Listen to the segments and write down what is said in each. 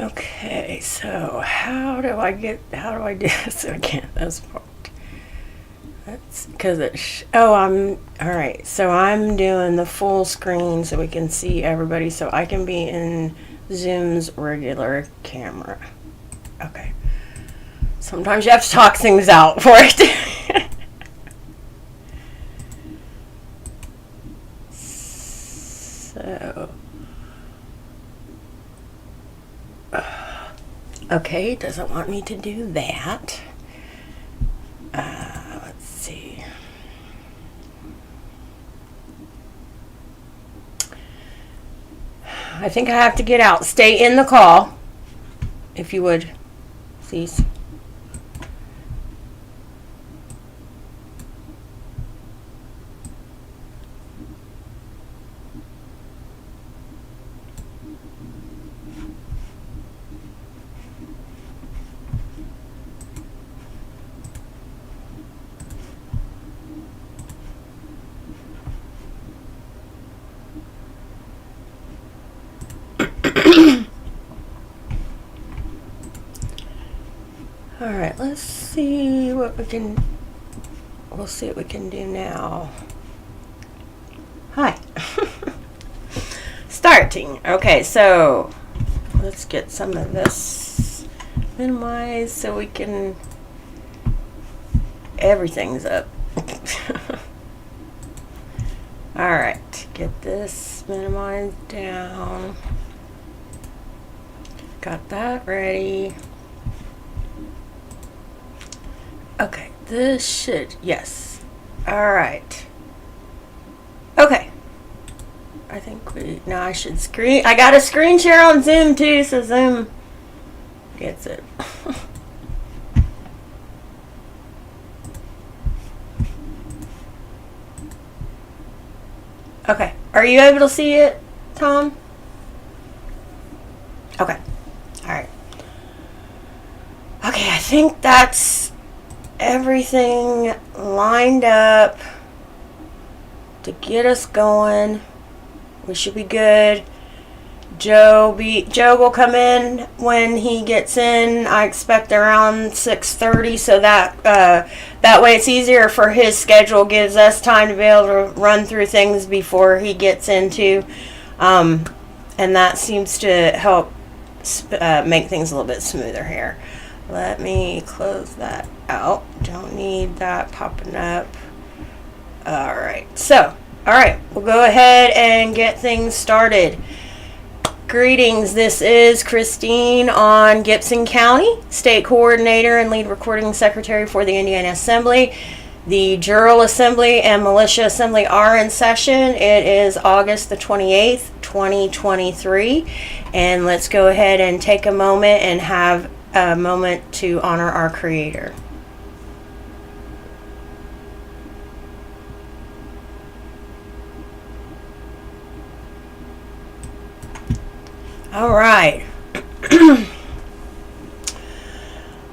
Okay, so how do I do this again? This part. That's because alright, so I'm doing the full screen so we can see everybody, so I can be in Zoom's regular camera. Okay. Sometimes you have to talk things out for it. So. Okay, it doesn't want me to do that. Let's see. I think I have to get out. Stay in the call, if you would, please. Alright, let's see what we can, we'll see what we can do now. Hi. Starting. Okay, so let's get some of this minimized so we can, everything's up. Alright, get this minimized down. Got that ready. Okay, this should, yes. Alright. Okay. I think now I should I got a screen share on Zoom too, so Zoom gets it. Okay, are you able to see it, Tom? Okay, alright. Okay, I think that's everything lined up to get us going. We should be good. Joe will come in when he gets in. I expect around 6:30, so that way it's easier for his schedule. Gives us time to be able to run through things before he gets into, and that seems to help make things a little bit smoother here. Let me close that out. Don't need that popping up. Alright, so, alright, we'll go ahead and get things started. Greetings, this is Christine on Gibson County, State Coordinator and Lead Recording Secretary for the Indiana Assembly. The Jural Assembly and Militia Assembly are in session. It is August the 28th, 2023. And let's go ahead and take a moment and have a moment to honor our Creator. All right.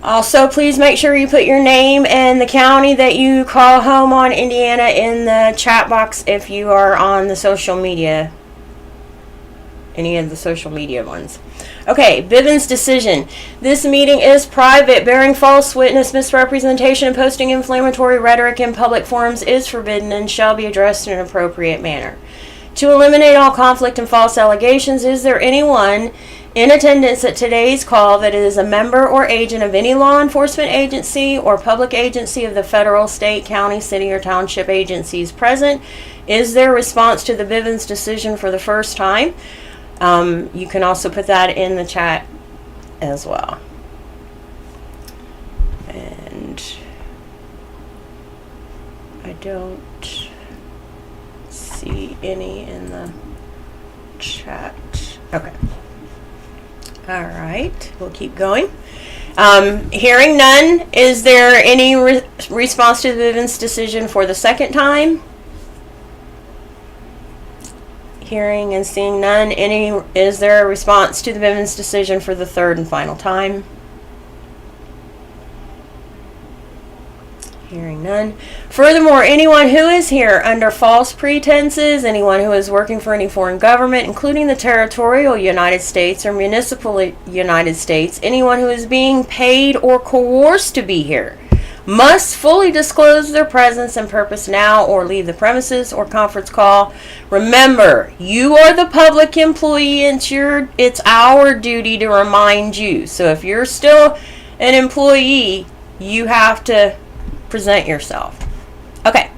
Also, please make sure you put your name and the county that you call home on Indiana in the chat box if you are on the social media, any of the social media ones. Okay, Bivens decision. This meeting is private. Bearing false witness, misrepresentation, and posting inflammatory rhetoric in public forums is forbidden and shall be addressed in an appropriate manner. To eliminate all conflict and false allegations, is there anyone in attendance at today's call that is a member or agent of any law enforcement agency or public agency of the federal, state, county, city, or township agencies present? Is their response to the Bivens decision for the first time? You can also put that in the chat as well. And I don't see any in the chat. Okay. All right, we'll keep going. Hearing none, is there any response to the Bivens decision for the second time? Hearing and seeing none, is there a response to the Bivens decision for the third and final time? Hearing none. Furthermore, anyone who is here under false pretenses, anyone who is working for any foreign government, including the territorial United States or municipal United States, anyone who is being paid or coerced to be here, must fully disclose their presence and purpose now or leave the premises or conference call. Remember, you are the public employee and it's our duty to remind you. So if you're still an employee, you have to present yourself. Okay.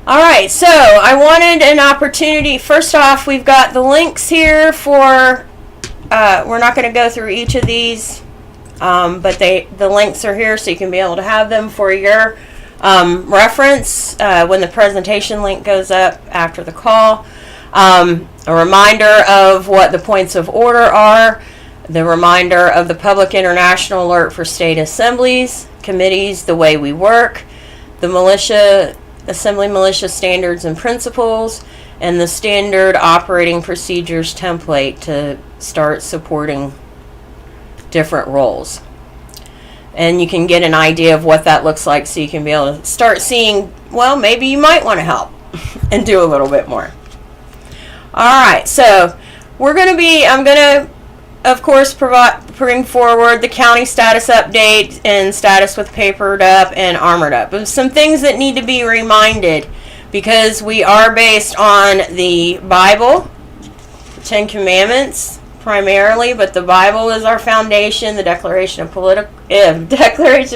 Alright, so I wanted an opportunity. First off, we've got the links here for, we're not going to go through each of these, but the links are here so you can be able to have them for your reference when the presentation link goes up after the call. A reminder of what the points of order are. The reminder of the Public International Alert for State Assemblies, Committees, the way we work, the Assembly Militia Standards and Principles, and the Standard Operating Procedures template to start supporting different roles. And you can get an idea of what that looks like so you can be able to start seeing, well, maybe you might want to help and do a little bit more. Alright, so I'm going to of course, bring forward the county status update and status with papered up and armored up. There's some things that need to be reminded because we are based on the Bible, the Ten Commandments primarily, but the Bible is our foundation, the Declaration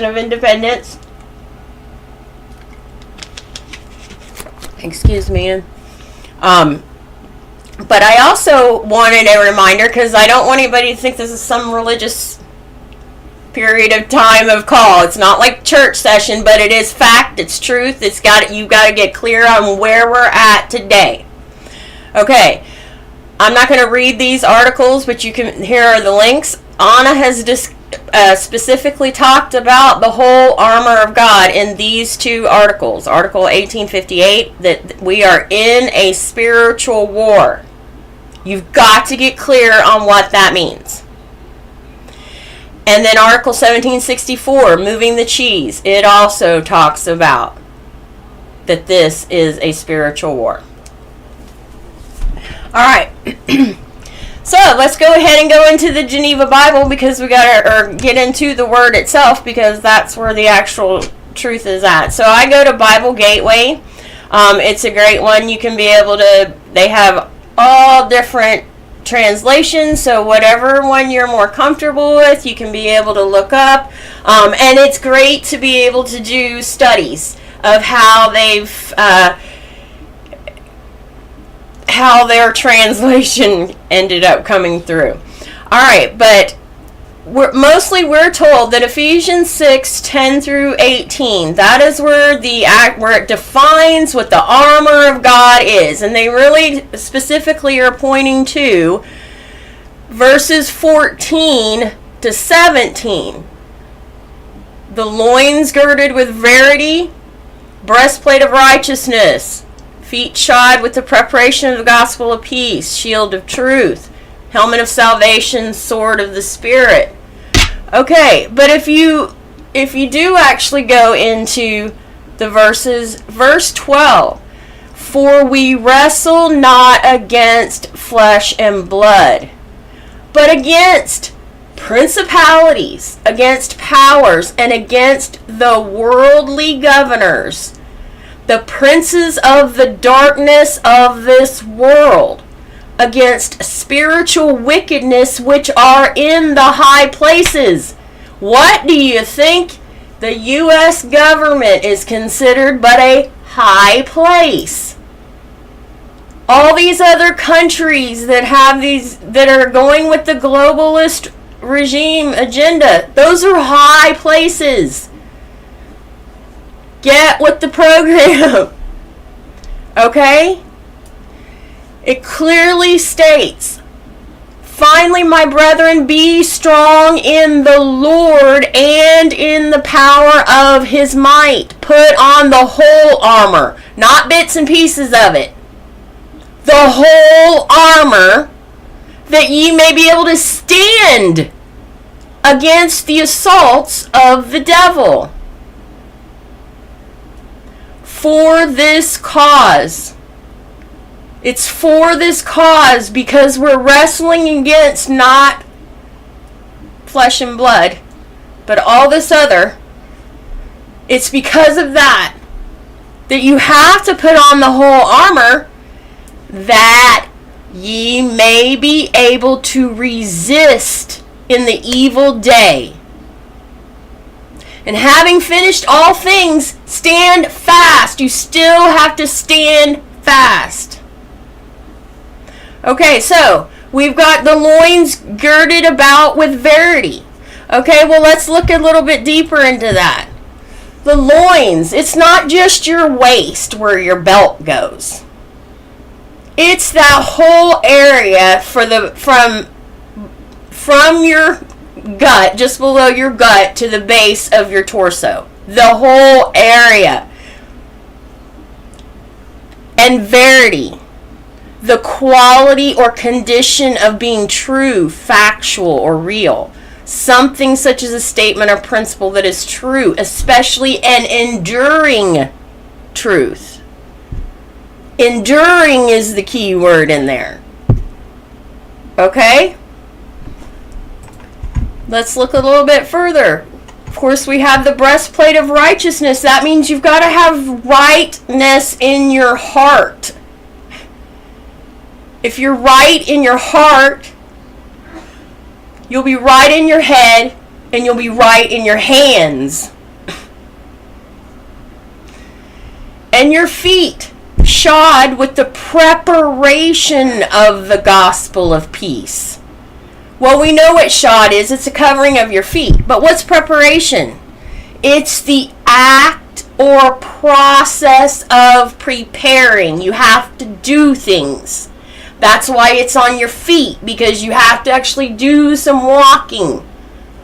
of Independence. Excuse me. But I also wanted a reminder, because I don't want anybody to think this is some religious period of time of call. It's not like church session, but it is fact, it's truth. You've got to get clear on where we're at today. Okay, I'm not going to read these articles, but here are the links. Anna has specifically talked about the whole armor of God in these two articles. Article 1858, that we are in a spiritual war. You've got to get clear on what that means. And then Article 1764, moving the cheese. It also talks about that this is a spiritual war. Alright. So let's go ahead and go into the Geneva Bible because we got to get into the word itself because that's where the actual truth is at. So I go to Bible Gateway. It's a great one. You can be able to, they have all different translations, so whatever one you're more comfortable with, you can be able to look up. And it's great to be able to do studies of how how their translation ended up coming through. Alright, but we're told that Ephesians 6:10 through 18, that is where it defines what the armor of God is. And they really specifically are pointing to verses 14 to 17. The loins girded with verity, breastplate of righteousness, feet shod with the preparation of the gospel of peace, shield of truth, helmet of salvation, sword of the Spirit. Okay, but if you do actually go into the verses, verse 12, for we wrestle not against flesh and blood, but against principalities, against powers, and against the worldly governors, the princes of the darkness of this world, against spiritual wickedness which are in the high places. What do you think? The U.S. government is considered but a high place. All these other countries that have that are going with the globalist regime agenda, those are high places. Get with the program. Okay? It clearly states, finally, my brethren, be strong in the Lord and in the power of his might. Put on the whole armor, not bits and pieces of it. The whole armor, that ye may be able to stand against the assaults of the devil. For this cause. It's for this cause, because we're wrestling against not flesh and blood, but all this other. It's because of that you have to put on the whole armor, that ye may be able to resist in the evil day. And having finished all things, stand fast. You still have to stand fast. Okay, so we've got the loins girded about with verity. Okay, well, let's look a little bit deeper into that. The loins, it's not just your waist where your belt goes. It's that whole area from your gut, just below your gut, to the base of your torso. The whole area. And verity, the quality or condition of being true, factual, or real. Something such as a statement or principle that is true, especially an enduring truth. Enduring is the key word in there. Okay? Let's look a little bit further. Of course, we have the breastplate of righteousness. That means you've got to have rightness in your heart. If you're right in your heart, you'll be right in your head, and you'll be right in your hands. And your feet shod with the preparation of the gospel of peace. Well, we know what shod is. It's a covering of your feet. But what's preparation? It's the act or process of preparing. You have to do things. That's why it's on your feet, because you have to actually do some walking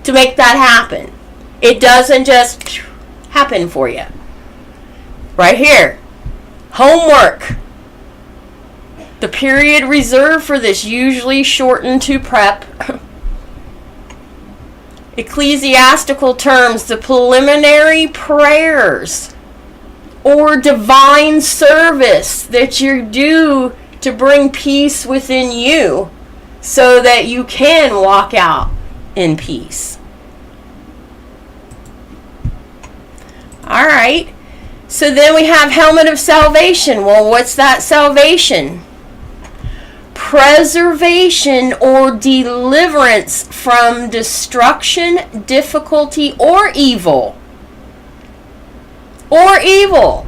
to make that happen. It doesn't just happen for you. Right here. Homework. The period reserved for this, usually shortened to prep. Ecclesiastical terms, the preliminary prayers or divine service that you do to bring peace within you so that you can walk out in peace. All right. So then we have helmet of salvation. Well, what's that salvation? Preservation or deliverance from destruction, difficulty, or evil. Or evil.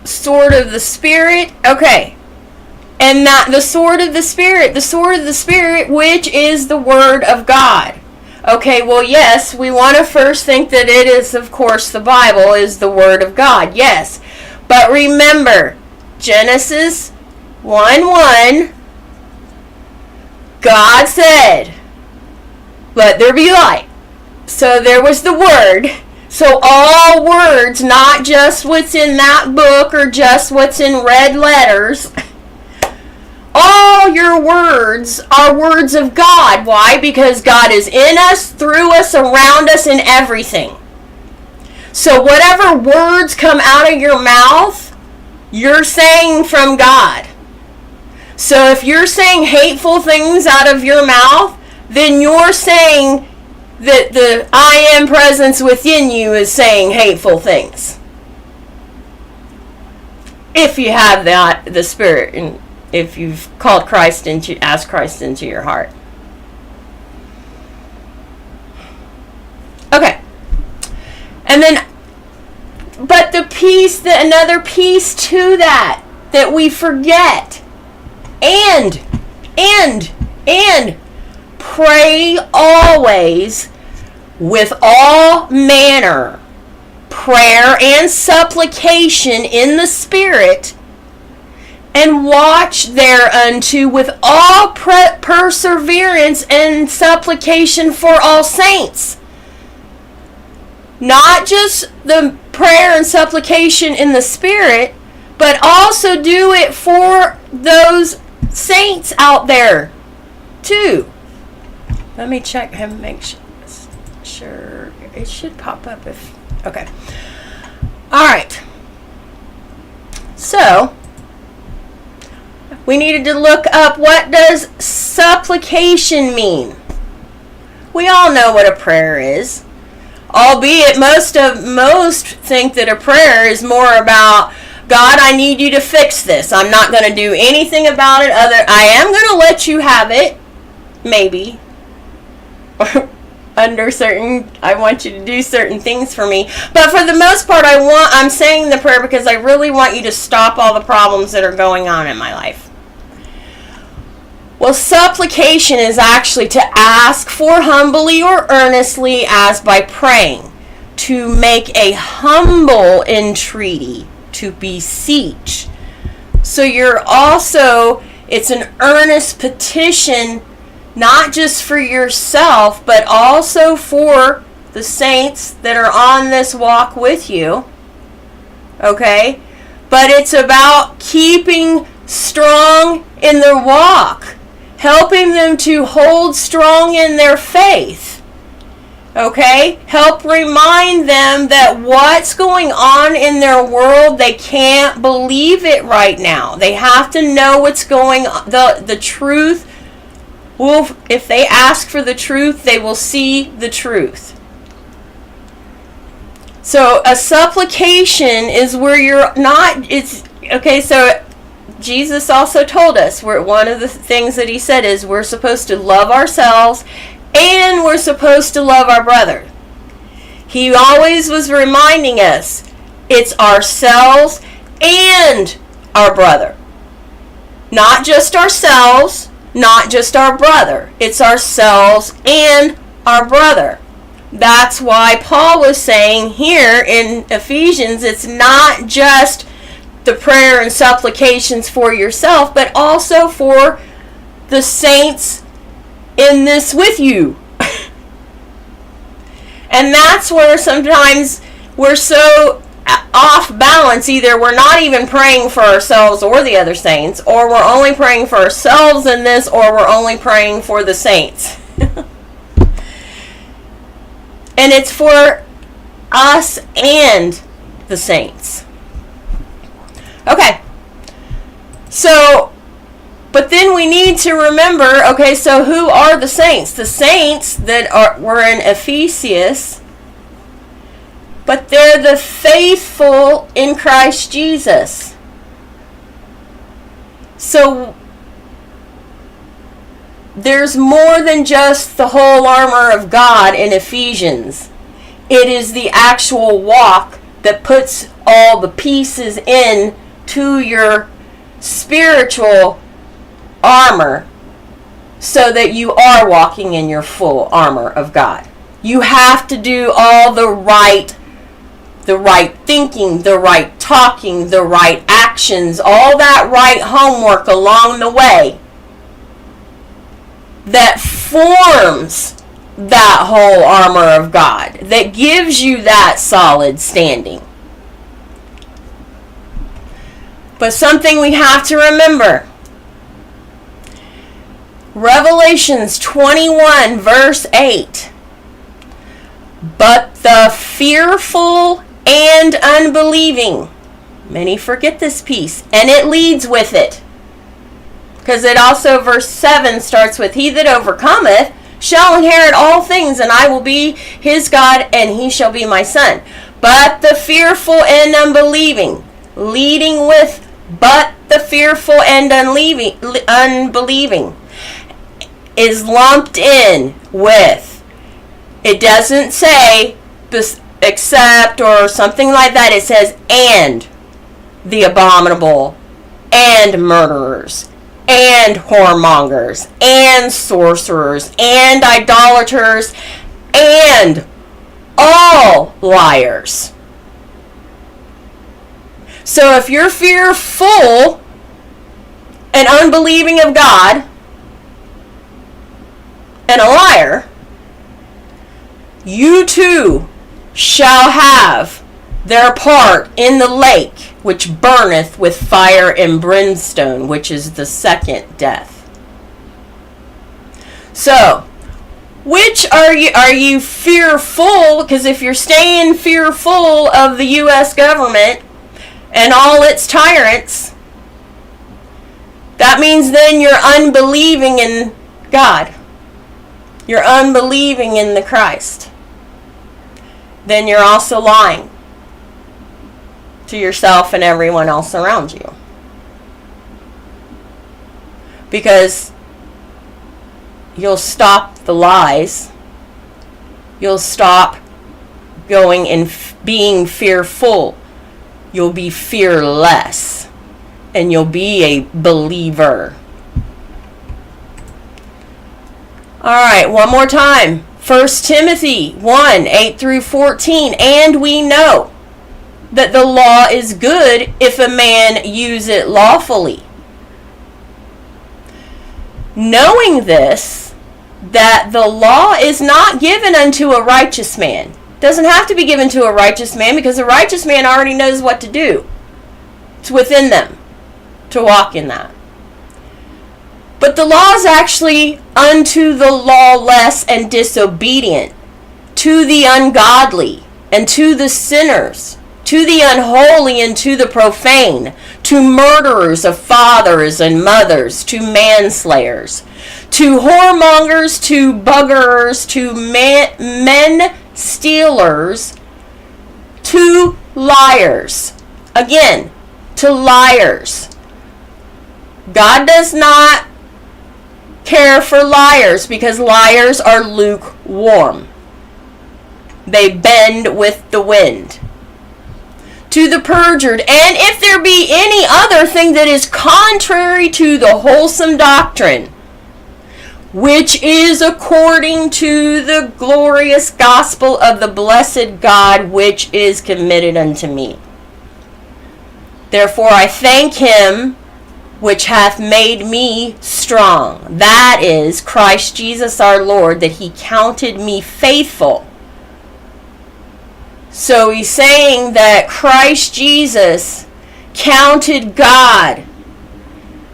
Sword of the Spirit. Okay. And not the sword of the Spirit. The sword of the Spirit, which is the Word of God. Okay, well, yes, we want to first think that it is, of course, the Bible is the Word of God. Yes. But remember, Genesis 1:1, God said, "Let there be light." So there was the Word. So all words, not just what's in that book or just what's in red letters, all your words are words of God. Why? Because God is in us, through us, around us, in everything. So whatever words come out of your mouth, you're saying from God. So if you're saying hateful things out of your mouth, then you're saying that the I am presence within you is saying hateful things. If you have the Spirit, and if you've asked Christ into your heart. Okay. And then, but another piece to that we forget. And pray always with all manner prayer and supplication in the Spirit, and watch thereunto with all perseverance and supplication for all saints. Not just the prayer and supplication in the Spirit, but also do it for those saints out there too. Let me check and make sure it should pop up if okay. All right. So we needed to look up, what does supplication mean? We all know what a prayer is, albeit most think that a prayer is more about, God, I need you to fix this. I'm not going to do anything about it. I am going to let you have it, maybe. I want you to do certain things for me. But for the most part, I'm saying the prayer because I really want you to stop all the problems that are going on in my life. Well, supplication is actually to ask for humbly or earnestly as by praying, to make a humble entreaty, to beseech. So it's an earnest petition, not just for yourself, but also for the saints that are on this walk with you. Okay? But it's about keeping strong in their walk, helping them to hold strong in their faith. Okay? Help remind them that what's going on in their world, they can't believe it right now. They have to know what's going on. The truth will, if they ask for the truth, they will see the truth. So a supplication is where you're not, so Jesus also told us, one of the things that he said is we're supposed to love ourselves and we're supposed to love our brother. He always was reminding us it's ourselves and our brother. Not just ourselves, not just our brother. It's ourselves and our brother. That's why Paul was saying here in Ephesians, it's not just the prayer and supplications for yourself, but also for the saints in this with you. And that's where sometimes we're so off balance. Either we're not even praying for ourselves or the other saints, or we're only praying for ourselves in this, or we're only praying for the saints. And it's for us and the saints. Okay, so, but then we need to remember, okay, so who are the saints? The saints that were in Ephesus, but they're the faithful in Christ Jesus. So, there's more than just the whole armor of God in Ephesians. It is the actual walk that puts all the pieces in to your spiritual armor so that you are walking in your full armor of God. You have to do all the right thinking, the right talking, the right actions, all that right homework along the way that forms that whole armor of God, that gives you that solid standing. But something we have to remember. Revelations 21 verse 8. But the fearful and unbelieving. Many forget this piece, and it leads with it. Because it also, verse 7 starts with, He that overcometh shall inherit all things, and I will be his God, and he shall be my son. But the fearful and unbelieving, leading with, but the fearful and unbelieving, is lumped in with. It doesn't say except or something like that. It says and the abominable, and murderers, and whoremongers, and sorcerers, and idolaters, and all liars. So if you're fearful and unbelieving of God and a liar, you too shall have their part in the lake which burneth with fire and brimstone, which is the second death. So, which are you fearful? Because if you're staying fearful of the U.S. government and all its tyrants, that means then you're unbelieving in God. You're unbelieving in the Christ. Then you're also lying to yourself and everyone else around you. Because you'll stop the lies. You'll stop going and being fearful. You'll be fearless. And you'll be a believer. Alright, one more time. 1 Timothy 1, 8 through 14. And we know that the law is good if a man use it lawfully. Knowing this, that the law is not given unto a righteous man. Doesn't have to be given to a righteous man, because a righteous man already knows what to do. It's within them to walk in that. But the law is actually unto the lawless and disobedient, to the ungodly and to the sinners, to the unholy and to the profane, to murderers of fathers and mothers, to manslayers, to whoremongers, to buggerers, to men stealers, to liars. Again, to liars. God does not care for liars, because liars are lukewarm. They bend with the wind. To the perjured, and if there be any other thing that is contrary to the wholesome doctrine, which is according to the glorious gospel of the blessed God, which is committed unto me. Therefore I thank him which hath made me strong, that is, Christ Jesus our Lord, that he counted me faithful. So he's saying that Christ Jesus counted God.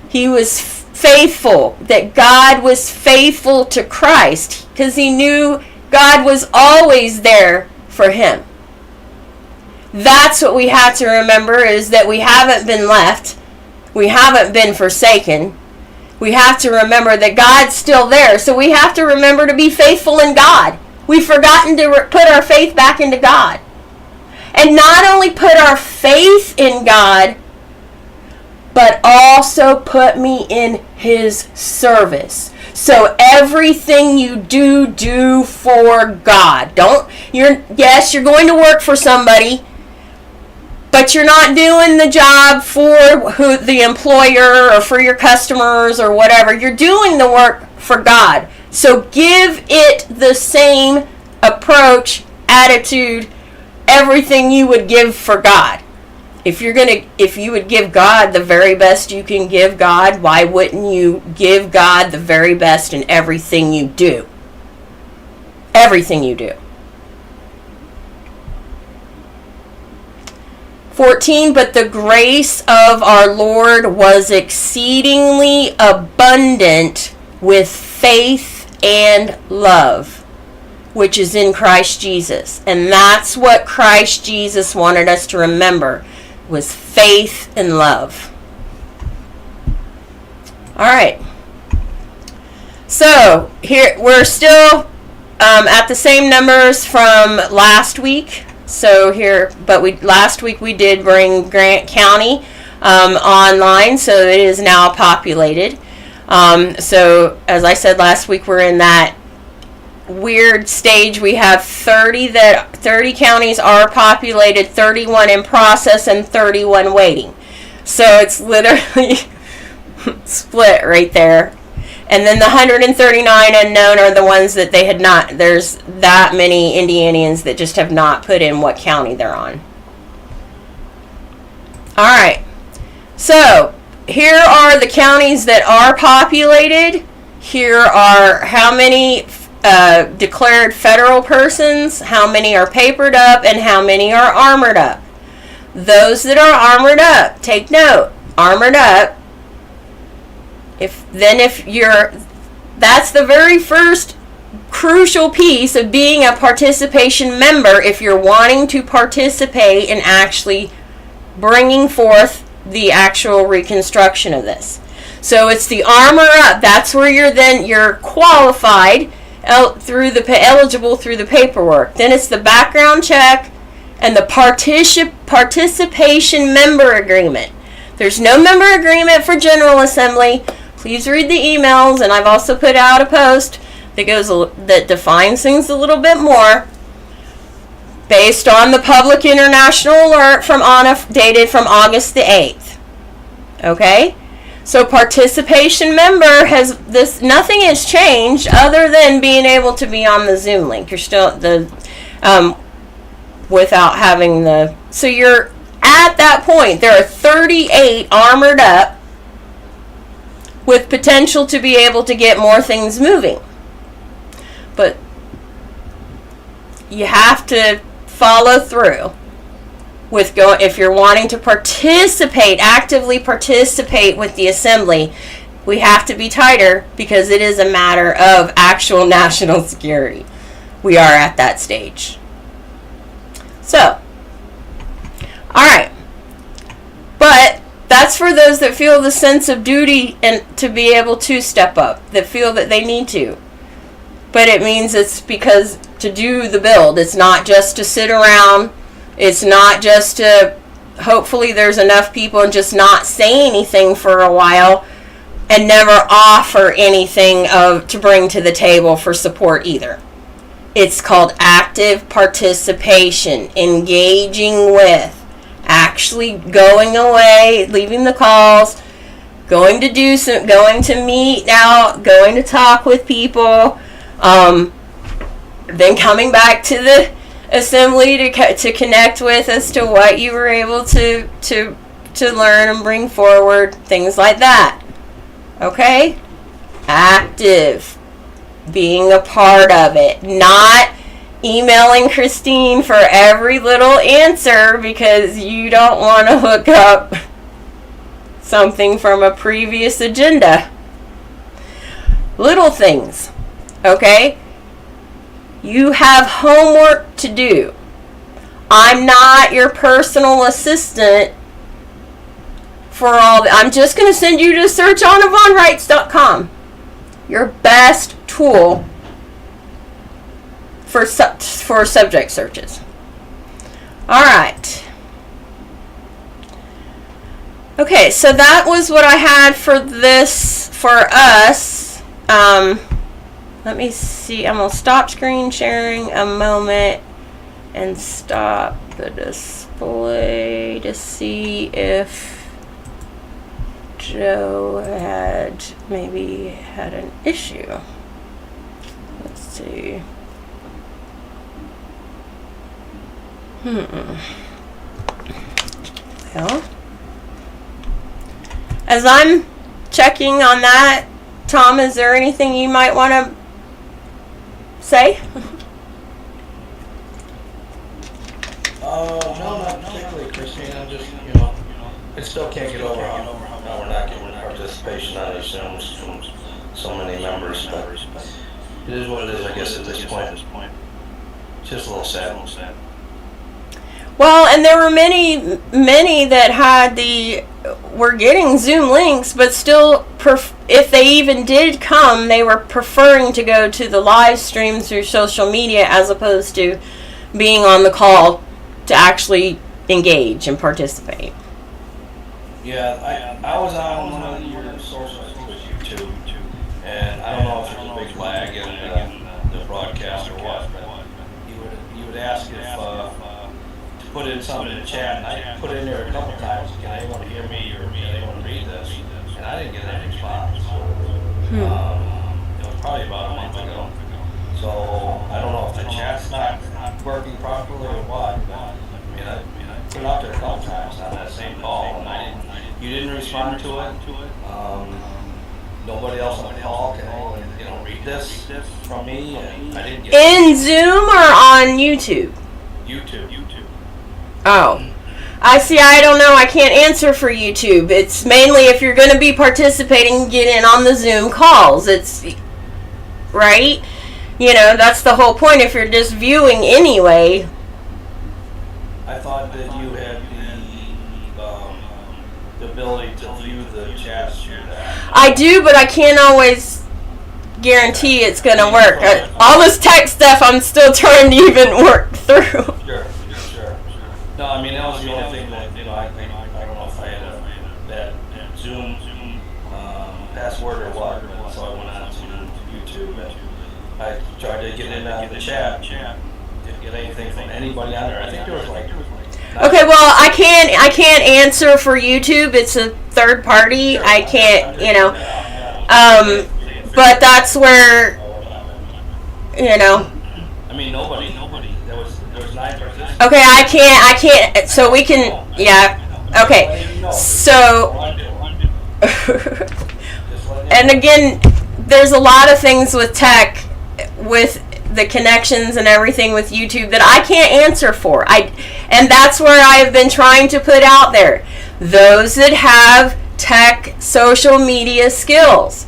He was faithful, that God was faithful to Christ, because he knew God was always there for him. That's what we have to remember, is that we haven't been left. We haven't been forsaken. We have to remember that God's still there. So we have to remember to be faithful in God. We've forgotten to put our faith back into God. And not only put our faith in God, but also put me in his service. So everything you do for God. Yes, you're going to work for somebody, but you're not doing the job for the employer or for your customers or whatever. You're doing the work for God. So give it the same approach, attitude, everything you would give for God. If you would give God the very best you can give God, why wouldn't you give God the very best in everything you do? Everything you do. 14, but the grace of our Lord was exceedingly abundant with faith and love, which is in Christ Jesus. And that's what Christ Jesus wanted us to remember, was faith and love. All right. So, here we're still at the same numbers from last week. So last week we did bring Grant County online, so it is now populated. So as I said last week, we're in that weird stage. We have 30 counties are populated, 31 in process, and 31 waiting. So it's literally split right there. And then the 139 unknown are the ones that they had not. There's that many Indianians that just have not put in what county they're on. All right. So here are the counties that are populated. Here are how many declared federal persons, how many are papered up, and how many are armored up. those that are armored up, take note, armored up, that's the very first crucial piece of being a participation member if you're wanting to participate in actually bringing forth the actual reconstruction of this. So it's the armor up. That's where you're qualified eligible through the paperwork. Then it's the background check and the participation member agreement. There's no member agreement for General Assembly. Please read the emails, and I've also put out a post that defines things a little bit more based on the public international alert from ANA dated from August the 8th. Okay? So participation member nothing has changed other than being able to be on the Zoom link. You're still without having so you're at that point. There are 38 armored up with potential to be able to get more things moving. But you have to follow through with if you're wanting to actively participate with the assembly. We have to be tighter because it is a matter of actual national security. We are at that stage. So, all right. But that's for those that feel the sense of duty and to be able to step up, that feel that they need to. But it means it's because to do the build. It's not just to sit around. It's not just to, hopefully there's enough people and just not say anything for a while and never offer anything to bring to the table for support either. It's called active participation, engaging with, actually going away, leaving the calls, going to meet out, going to talk with people, then coming back to the assembly to connect with as to what you were able to learn and bring forward, things like that. Okay? Active. Being a part of it. Not emailing Christine for every little answer because you don't want to hook up something from a previous agenda. Little things. Okay? You have homework to do. I'm not your personal assistant for all I'm just going to send you to searchonavonrights.com. Your best tool for subject searches. All right. Okay, so that was what I had for us. Let me see. I'm going to stop screen sharing a moment and stop the display to see if Joe had an issue. Let's see. Well, as I'm checking on that, Tom, is there anything you might want to say? No, not particularly, Christine. I'm just, I still can't get over how we're not getting participation on these Zooms from so many members, but it is what it is, I guess, at this point. Just a little sad. Well, and there were many that were getting Zoom links, but still, if they even did come, they were preferring to go to the live stream through social media as opposed to being on the call to actually engage and participate. Yeah, I was on one of your sources, I think it was YouTube, and I don't know if there's a big lag in the broadcast or what, but you would ask if to put in something in the chat, and I put in there a couple times, can anyone hear me or can anyone read this? And I didn't get any response. It was probably about a month ago. So I don't know if the chat's not working properly or what, but I put it out there a couple times on that same call, and you didn't respond to it. Nobody else on the call can read this from me, and I didn't get in Zoom or on YouTube? YouTube. Oh, I don't know. I can't answer for YouTube. It's mainly if you're going to be participating, get in on the Zoom calls. It's, right? That's the whole point. If you're just viewing anyway. I thought that you had the ability to view the chats through that. I do, but I can't always guarantee it's going to work. All this tech stuff I'm still trying to even work through. Sure. No, I mean, that was the only thing that, I don't know if I had that Zoom password or what, so I went on to YouTube and I tried to get in the chat, didn't get anything from anybody on there. I think there was like... Okay, well, I can't answer for YouTube. It's a third party. Sure, I can't, but that's where, I mean, nobody. There was 9 participants. Okay, I can't, so we can, yeah, okay, so, and again, there's a lot of things with tech, with the connections and everything with YouTube that I can't answer for. And that's where I've been trying to put out there. Those that have tech social media skills,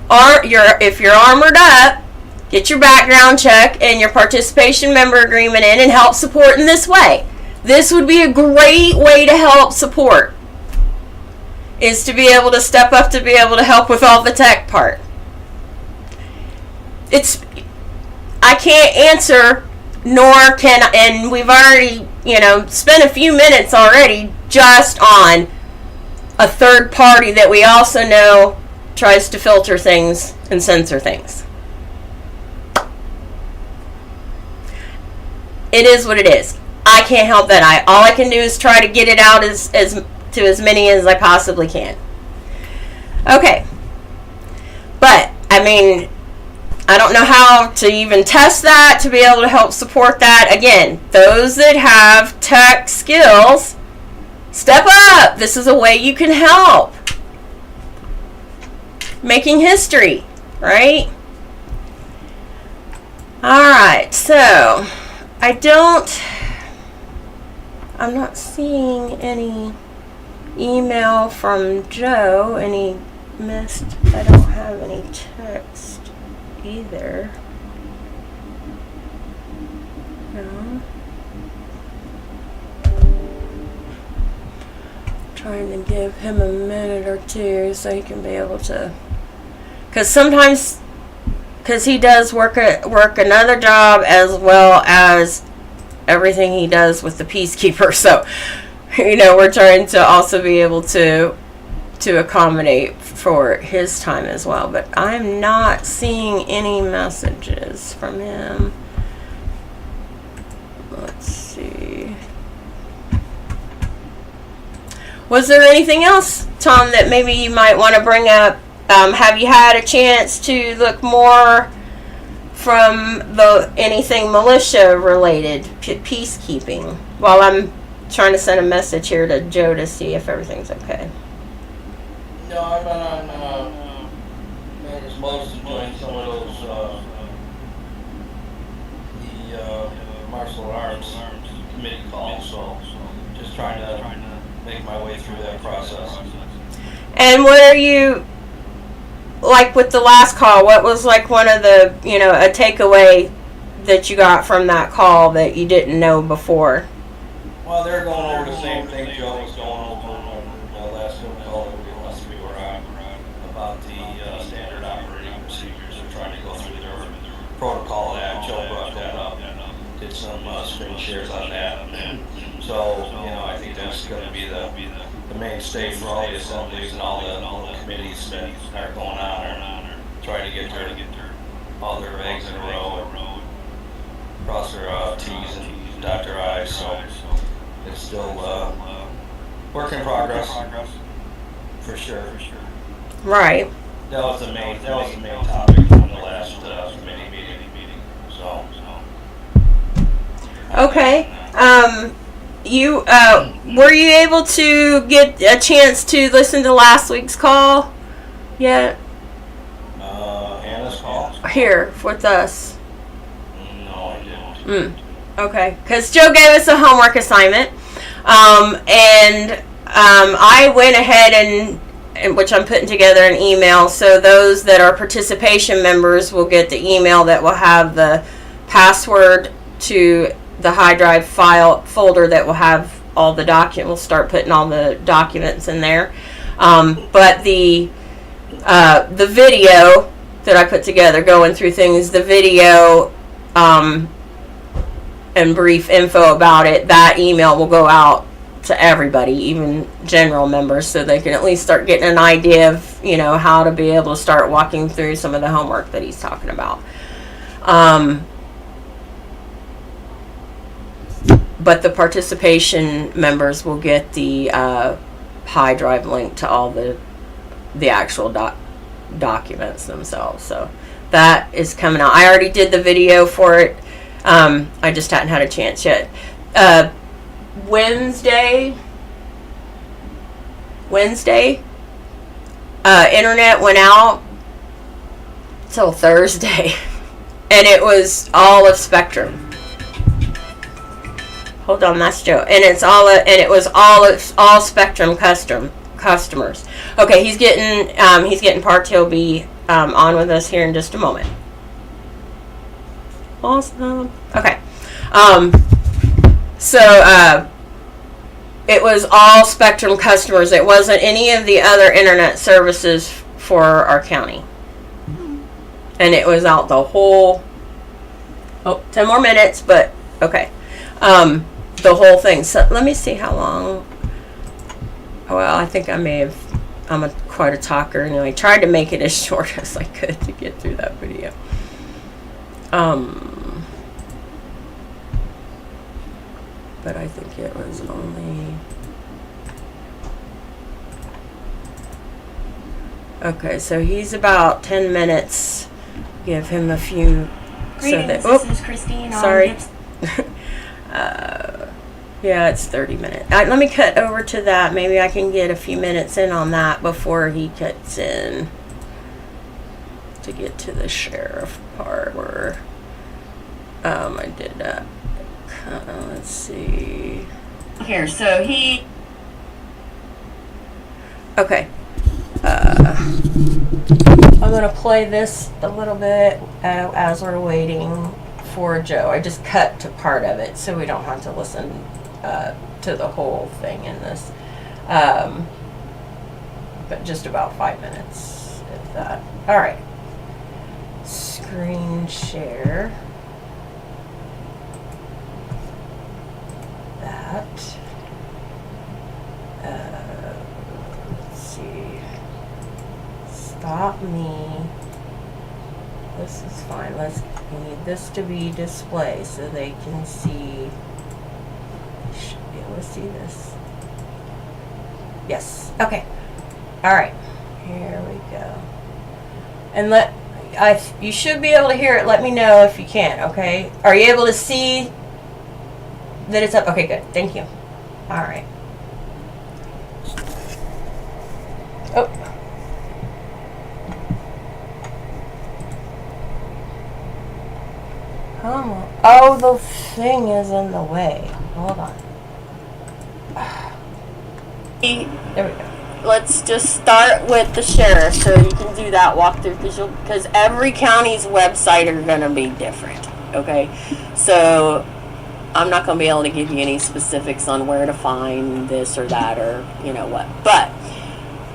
if you're armored up, get your background check and your participation member agreement in and help support in this way. This would be a great way to help support, is to be able to step up to be able to help with all the tech part. I can't answer, nor can, and we've already, spent a few minutes already just on a third party that we also know tries to filter things and censor things. It is what it is. I can't help that. All I can do is try to get it out as to as many as I possibly can. Okay. But, I mean, I don't know how to even test that to be able to help support that. Again, those that have tech skills, step up. This is a way you can help. Making history, right? Alright, so I'm not seeing any email from Joe, I don't have any text either. No. Trying to give him a minute or two so he can be able to, because he does work another job as well as everything he does with the Peacekeeper, so we're trying to also be able to accommodate for his time as well. But I'm not seeing any messages from him. Let's see. Was there anything else, Tom, that maybe you might want to bring up? Have you had a chance to look more from anything militia related, peacekeeping, while I'm trying to send a message here to Joe to see if everything's okay? No, I've been on most enjoying some of those the martial arts committee calls, so just trying to make my way through that process. And what are you, like with the last call, what was like one of the, a takeaway that you got from that call that you didn't know before? Well, they're going over the same thing Joe was going over the last call that we were on about the standard operating procedures. They're trying to go through their protocol act. Joe brought that up, did some screen shares on that. So, I think that's going to be the mainstay for all the assemblies and all the committees that are going on, or trying to get all their eggs in a row, cross their T's and dot their I's. So it's still work in progress, for sure. Right. That was the main topic from the last committee meeting. So. Okay. You were you able to get a chance to listen to last week's call yet? Hannah's call? Here with us. No, I didn't. Okay, because Joe gave us a homework assignment. I went ahead and which I'm putting together an email, so those that are participation members will get the email that will have the password to the high drive file folder that will have all the we'll start putting all the documents in there. But the video that I put together going through things, the video and brief info about it, that email will go out to everybody, even general members, so they can at least start getting an idea of, how to be able to start walking through some of the homework that he's talking about. But the participation members will get the high drive link to all the actual documents themselves. So that is coming out. I already did the video for it. I just hadn't had a chance yet. Wednesday, internet went out till Thursday, and it was all of Spectrum. Hold on, that's Joe, and it was all Spectrum customers. Okay, he's getting parked. He'll be on with us here in just a moment. Awesome. Okay. So it was all Spectrum customers. It wasn't any of the other internet services for our county. And it was out the whole 10 more minutes, but okay. The whole thing. So let me see how long. Well, I think I'm quite a talker anyway. Tried to make it as short as I could to get through that video. But I think it was only... Okay, so he's about 10 minutes. Give him a few... Greetings, this is Christine. Sorry. Yeah, it's 30 minutes. Let me cut over to that. Maybe I can get a few minutes in on that before he cuts in to get to the sheriff part where I did that. Let's see. Here, so he... Okay. I'm going to play this a little bit as we're waiting for Joe. I just cut to part of it so we don't have to listen to the whole thing in this. But just about 5 minutes, if that. All right. Screen share. That. Let's see. Stop me. This is fine. We need this to be display so they can see. They should be able to see this. Yes. Okay. All right. Here we go. And you should be able to hear it. Let me know if you can. Okay. Are you able to see that it's up? Okay. Good. Thank you. All right. Oh. Oh, the thing is in the way. Hold on. There we go. Let's just start with the sheriff so you can do that walkthrough because every county's website are going to be different. Okay? So I'm not going to be able to give you any specifics on where to find this or that or you know what. But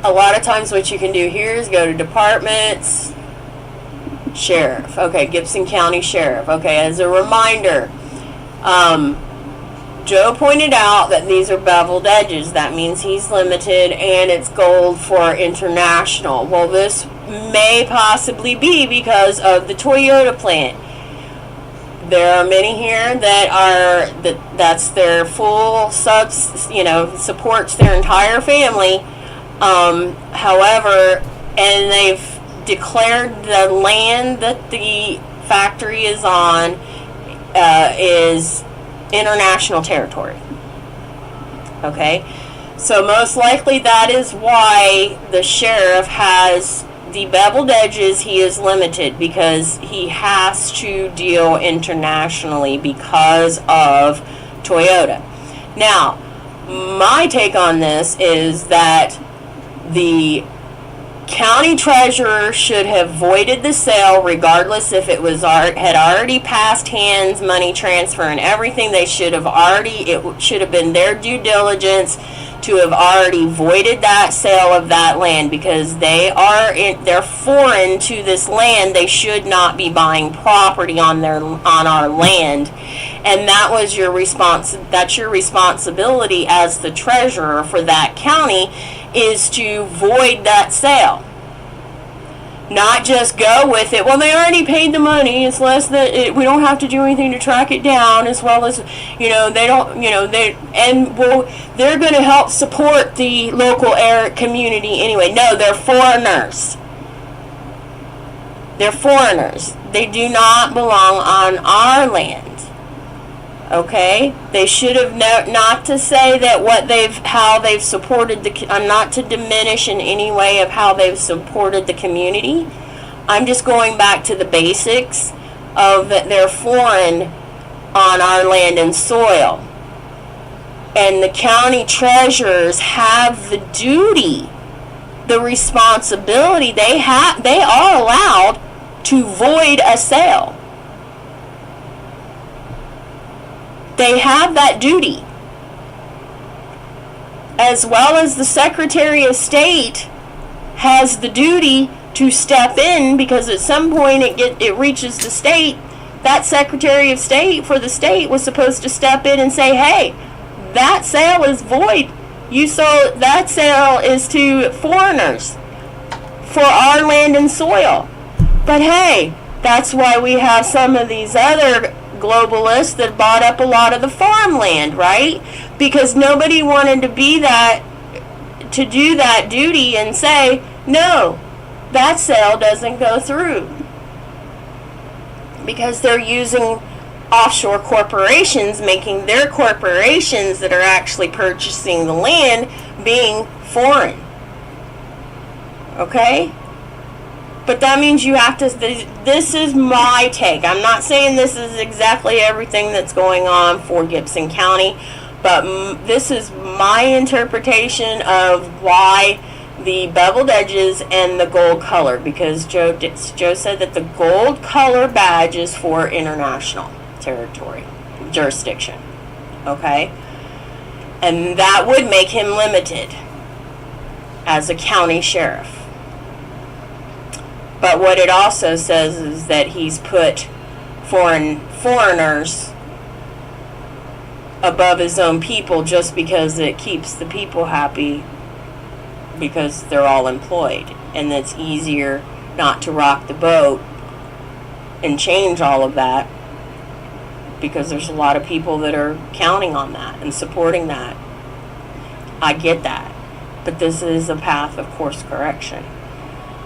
a lot of times what you can do here is go to departments, sheriff. Okay, Gibson County Sheriff. Okay, as a reminder, Joe pointed out that these are beveled edges. That means he's limited and it's gold for international. Well, this may possibly be because of the Toyota plant. There are many here that's their full supports their entire family. However, and they've declared the land that the factory is on is international territory. Okay, so most likely that is why the sheriff has the beveled edges. He is limited because he has to deal internationally because of Toyota. Now, my take on this is that the county treasurer should have voided the sale regardless if it was had already passed hands, money transfer and everything. They should have it should have been their due diligence to have already voided that sale of that land, because they're foreign to this land. They should not be buying property on our land, and that's your responsibility as the treasurer for that county, is to void that sale. Not just go with it. Well, they already paid the money. It's less that we don't have to do anything to track it down. As well as, they don't, they're going to help support the local community anyway. No, they're foreigners. They're foreigners. They do not belong on our land. Okay, they should have not to say that how they've supported I'm not to diminish in any way of how they've supported the community. I'm just going back to the basics of that they're foreign on our land and soil, and the county treasurers have the duty, the responsibility. They are allowed to void a sale. They have that duty, as well as the Secretary of State has the duty to step in, because at some point it reaches the state. That Secretary of State for the state was supposed to step in and say, hey, that sale is void. That sale is to foreigners for our land and soil. But hey, that's why we have some of these other globalists that bought up a lot of the farmland, right? Because nobody wanted to do that duty and say, no, that sale doesn't go through. Because they're using offshore corporations, making their corporations that are actually purchasing the land being foreign. Okay? But that means you have to, this is my take. I'm not saying this is exactly everything that's going on for Gibson County, but this is my interpretation of why the beveled edges and the gold color, because Joe said that the gold color badge is for international territory, jurisdiction, okay? And that would make him limited as a county sheriff. But what it also says is that he's put foreigners above his own people just because it keeps the people happy, because they're all employed. And it's easier not to rock the boat and change all of that, because there's a lot of people that are counting on that and supporting that. I get that. But this is a path of course correction.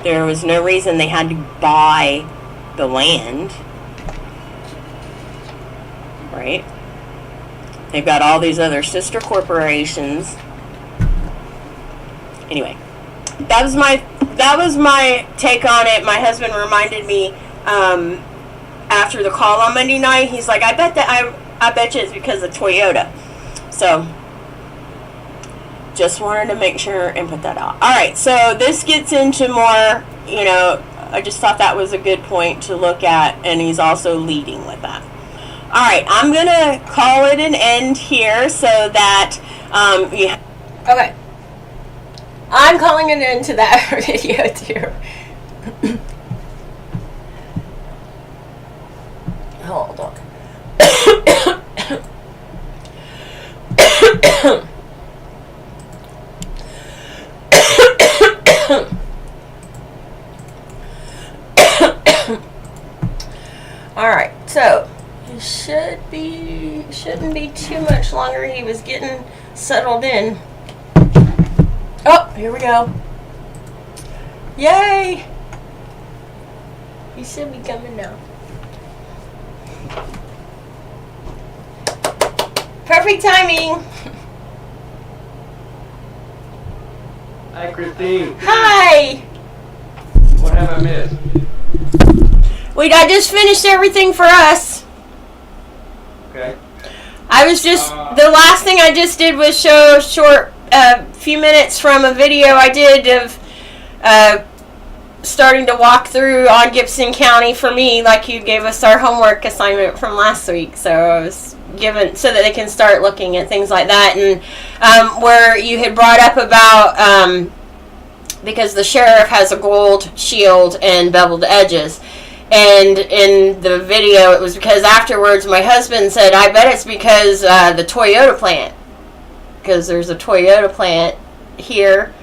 There was no reason they had to buy the land, right? They've got all these other sister corporations. Anyway, that was my take on it. My husband reminded me after the call on Monday night. He's like, I bet you it's because of Toyota. So just wanted to make sure and put that out. All right, so this gets into more, I just thought that was a good point to look at, and he's also leading with that. All right, I'm going to call it an end here so that, okay. I'm calling an end to that video too. Hold on. Alright, so it shouldn't be too much longer. He was getting settled in. Oh, here we go. Yay! He should be coming now. Perfect timing. Hi, Christine. Hi. What have I missed? Wait, I just finished everything for us. Okay. I was just, the last thing I just did was show a short, few minutes from a video I did of starting to walk through on Gibson County for me, like you gave us our homework assignment from last week. So I was given, so that they can start looking at things like that. And where you had brought up about, because the sheriff has a gold shield and beveled edges. And in the video, it was because afterwards my husband said, I bet it's because the Toyota plant. Because there's a Toyota plant here.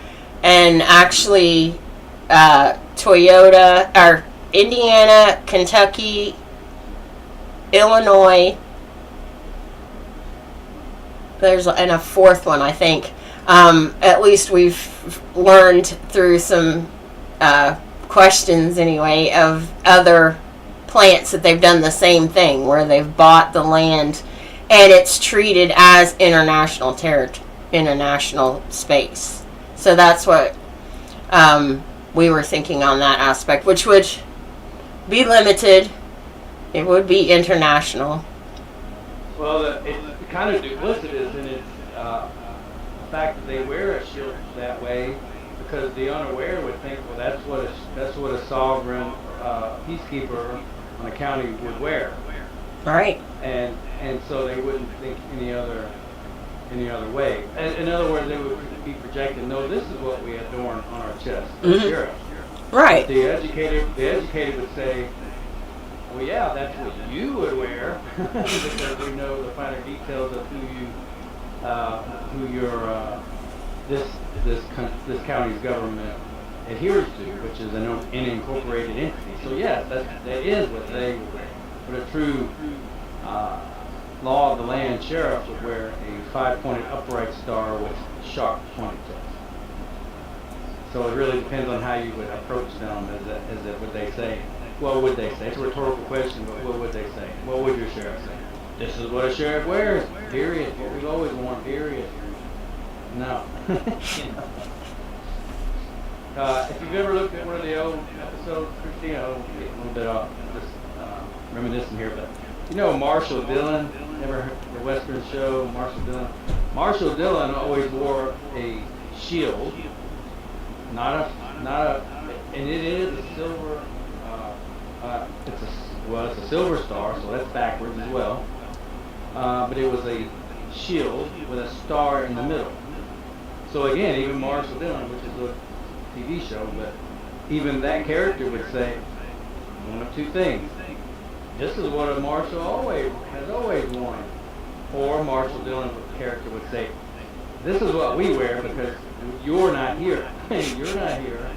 And actually, Toyota, or Indiana, Kentucky, Illinois. There's and a fourth one, I think. At least we've learned through some questions anyway of other plants that they've done the same thing, where they've bought the land and it's treated as international space. So that's what we were thinking on that aspect, which would be limited. It would be international. Well, it's kind of duplicitous in its fact that they wear a shield that way, because the unaware would think, well, that's what a sovereign peacekeeper on a county would wear. Right. And so they wouldn't think any other way. In other words, they would be projecting, no, this is what we adorn on our chest. Mm-hmm. Right. The educated would say, well, yeah, that's what you would wear, because we know the finer details of who your this county's government adheres to, which is an unincorporated entity. So yes, that is what they would wear. But a true law of the land sheriff would wear a 5-pointed upright star with sharp pointed tips. So it really depends on how you would approach them. As it would they say? What would they say? It's a rhetorical question, but what would they say? What would your sheriff say? This is what a sheriff wears. Period. What we've always worn. Period. No. If you've ever looked at one of the old episodes, Christina, I'll get a little bit off just reminiscing here, but you know Marshall Dillon? Ever heard the Western show Marshall Dillon? Marshall Dillon always wore a shield, not a, and it is a silver. It's a silver star, so that's backwards as well. But it was a shield with a star in the middle. So again, even Marshall Dillon, which is a TV show, but even that character would say one of two things. This is what a marshal has always worn. Or Marshall Dillon's character would say, this is what we wear because you're not here. You're not here.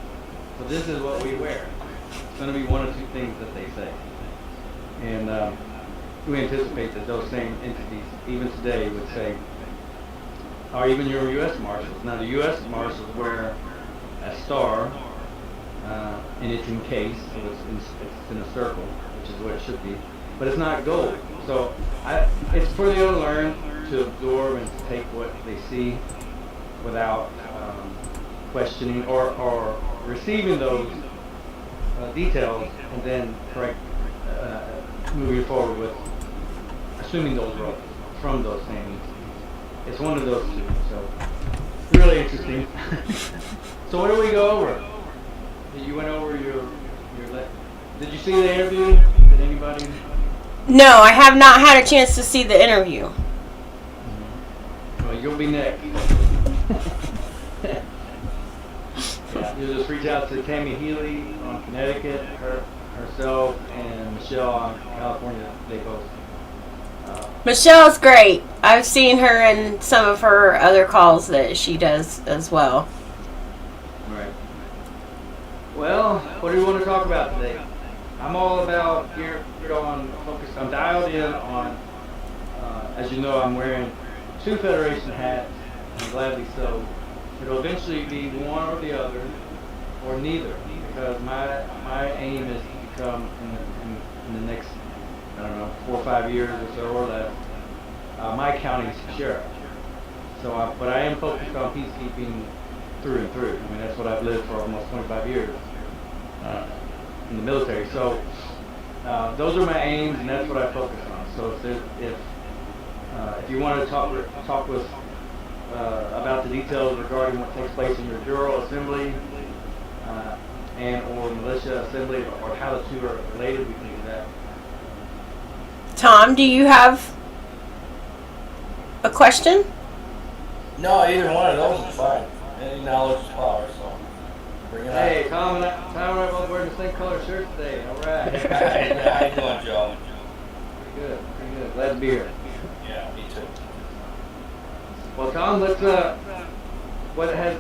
So this is what we wear. It's going to be one of two things that they say. And we anticipate that those same entities, even today, would say, or even your U.S. Marshals. Now, the U.S. Marshals wear a star, and it's encased, so it's in a circle, which is what it should be. But it's not gold. So it's for the unlearned to absorb and to take what they see without questioning or receiving those details and then moving forward with assuming those roles from those same entities. It's one of those two, so really interesting. So what did we go over? You went over your did you see the interview? Did anybody? No, I have not had a chance to see the interview. Mm-hmm. Well, you'll be next. Yeah, you'll just reach out to Tammy Healy on Connecticut, herself, and Michelle on California. They both. Michelle's great. I've seen her in some of her other calls that she does as well. Right. Well, what do you want to talk about today? I'm all about here on focus. I'm dialed in on. As you know, I'm wearing 2 Federation hats, and gladly so. It'll eventually be one or the other, or neither, because my aim is to become in the next, I don't know, 4 or 5 years or so or less, my county's sheriff. So, but I am focused on peacekeeping through and through. I mean, that's what I've lived for almost 25 years in the military. So those are my aims, and that's what I focus on. So if If you want to talk with about the details regarding what takes place in your Jural Assembly and or militia assembly, or how the two are related, we can do that. Tom, do you have a question? No, either one of those is fine. Any knowledge is power, so bring it Hey, on. Tom and I both wearing the same color shirt today. All right. How you doing, Joe? Pretty good. Glad to be here. Yeah, me too. Well, Tom, let's what has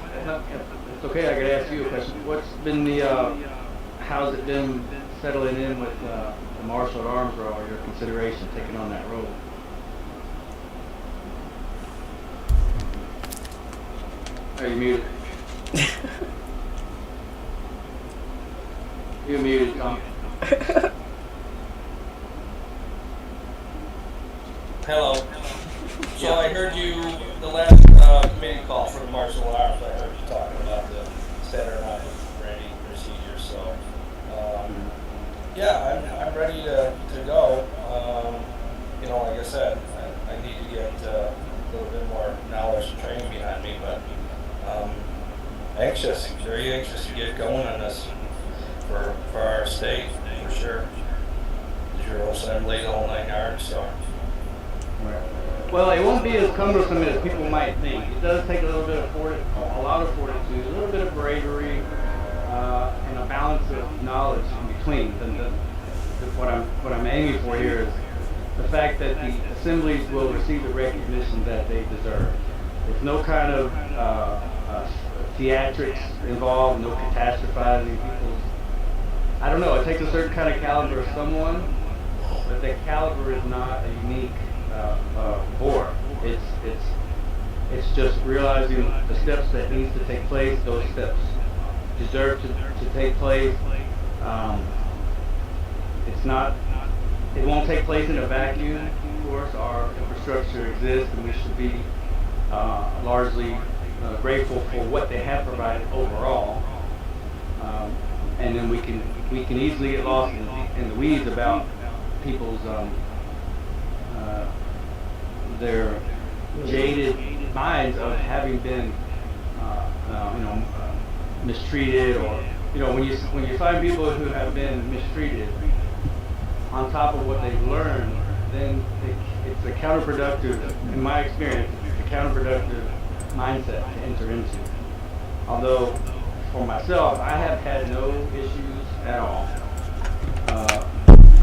it's okay. I could ask you a question. What's been the how's it been settling in with the martial arms role, or your consideration taking on that role? Are you muted? You're muted, Tom. Hello. So I heard you, the last committee call for the martial arts, I heard you talking about the standard operating procedures. So, yeah, I'm ready to go. Like I said, I need to get a little bit more knowledge and training behind me, but very anxious to get going on this for our state, for sure. The Jural Assembly, the whole 9 yards, so. Well, it won't be as cumbersome as people might think. It does take a little bit of a lot of fortitude, a little bit of bravery, and a balance of knowledge in between. What I'm aiming for here is the fact that the assemblies will receive the recognition that they deserve. There's no kind of theatrics involved, no catastrophizing. I don't know. It takes a certain kind of caliber of someone, but that caliber is not a unique board. It's just realizing the steps that needs to take place. Those steps deserve to take place. It won't take place in a vacuum. Of course, our infrastructure exists, and we should be largely grateful for what they have provided overall. And then we can easily get lost in the weeds about people's their jaded minds of having been mistreated, or when you find people who have been mistreated on top of what they've learned, then it's a counterproductive, in my experience, it's a counterproductive mindset to enter into. Although for myself, I have had no issues at all.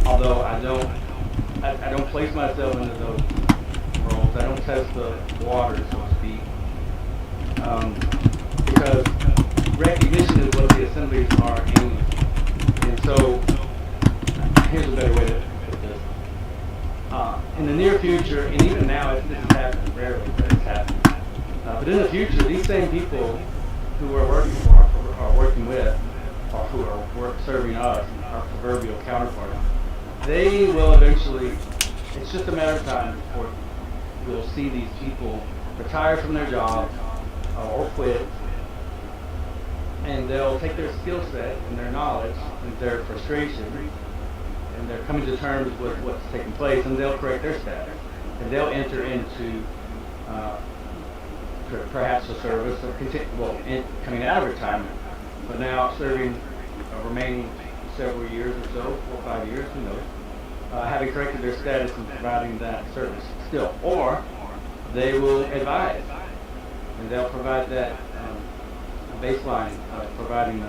Although I don't place myself into those roles. I don't test the water, so to speak, because recognition is what the assemblies are aiming. And so, here's a better way to put this. In the near future, and even now, this is happening rarely, but it's happening. But in the future, these same people who are working for, or working with, or who are serving us, our proverbial counterparts, they will eventually, it's just a matter of time before we'll see these people retire from their jobs or quit, and they'll take their skill set and their knowledge and their frustration, and they're coming to terms with what's taking place, and they'll correct their status, and they'll enter into perhaps a service or coming out of retirement, but now serving remaining several years or so, 4 or 5 years, who knows, having corrected their status and providing that service still. Or they will advise, and they'll provide that baseline of providing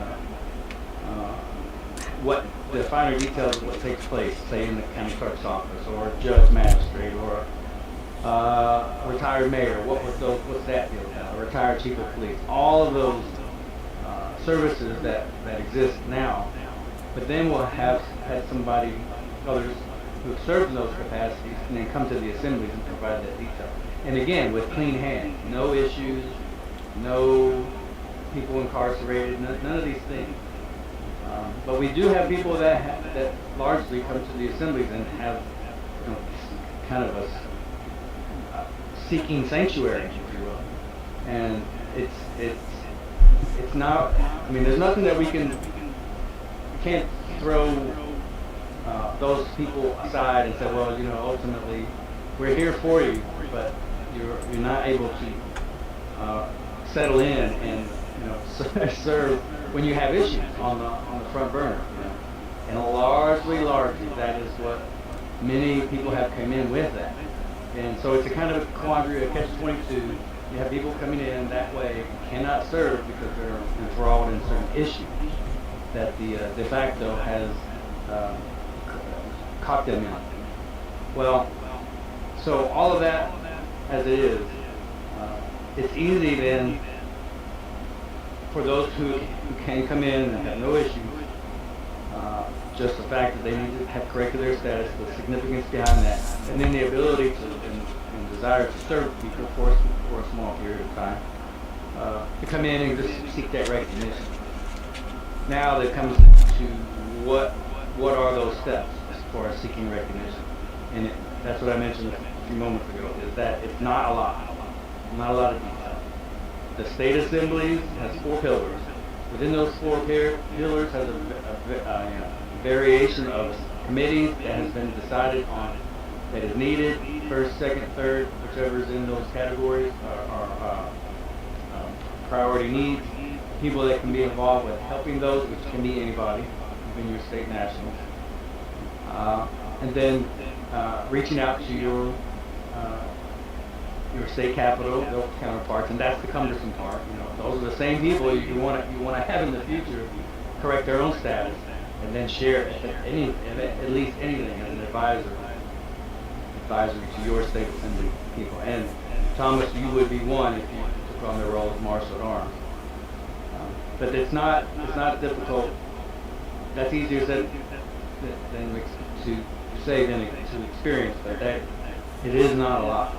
what the finer details of what takes place, say in the county clerk's office, or judge magistrate, or retired mayor. What's that deal now? Retired chief of police. All of those services that exist now, but then we'll have had others who have served in those capacities, and then come to the assemblies and provide that detail. And again, with clean hands, no issues, no people incarcerated, none of these things. But we do have people that largely come to the assemblies and have kind of a seeking sanctuary, if you will. And it's not. I mean, there's nothing that we can't throw those people aside and say, well, ultimately, we're here for you, but you're not able to settle in and serve when you have issues on the front burner. And largely, that is what many people have come in with that. And so it's a kind of a quandary, a catch-22. You have people coming in that way, cannot serve because they're enthralled in certain issues that the de facto has caught them in. Well, so all of that as it is, it's easy then for those who can come in and have no issues, just the fact that they need to have corrected their status, the significance behind that, and then the ability to and desire to serve people for a small period of time, to come in and just seek that recognition. Now that comes to what are those steps as far as seeking recognition, and that's what I mentioned a few moments ago, is that it's not a lot of detail. The state assembly has 4 pillars. Within those 4 pillars has a variation of committees that has been decided on that is needed, first, second, third, whichever is in those categories are priority needs, people that can be involved with helping those, which can be anybody, even your state nationals, and then reaching out to your state capital, those counterparts, and that's the cumbersome part. Those are the same people you want to have in the future correct their own status, and then share at least anything as an advisory to your state assembly people. And Thomas, you would be one if you took on the role of marshal at arms. But it's not difficult. That's easier than to say than to experience. But that it is not a lot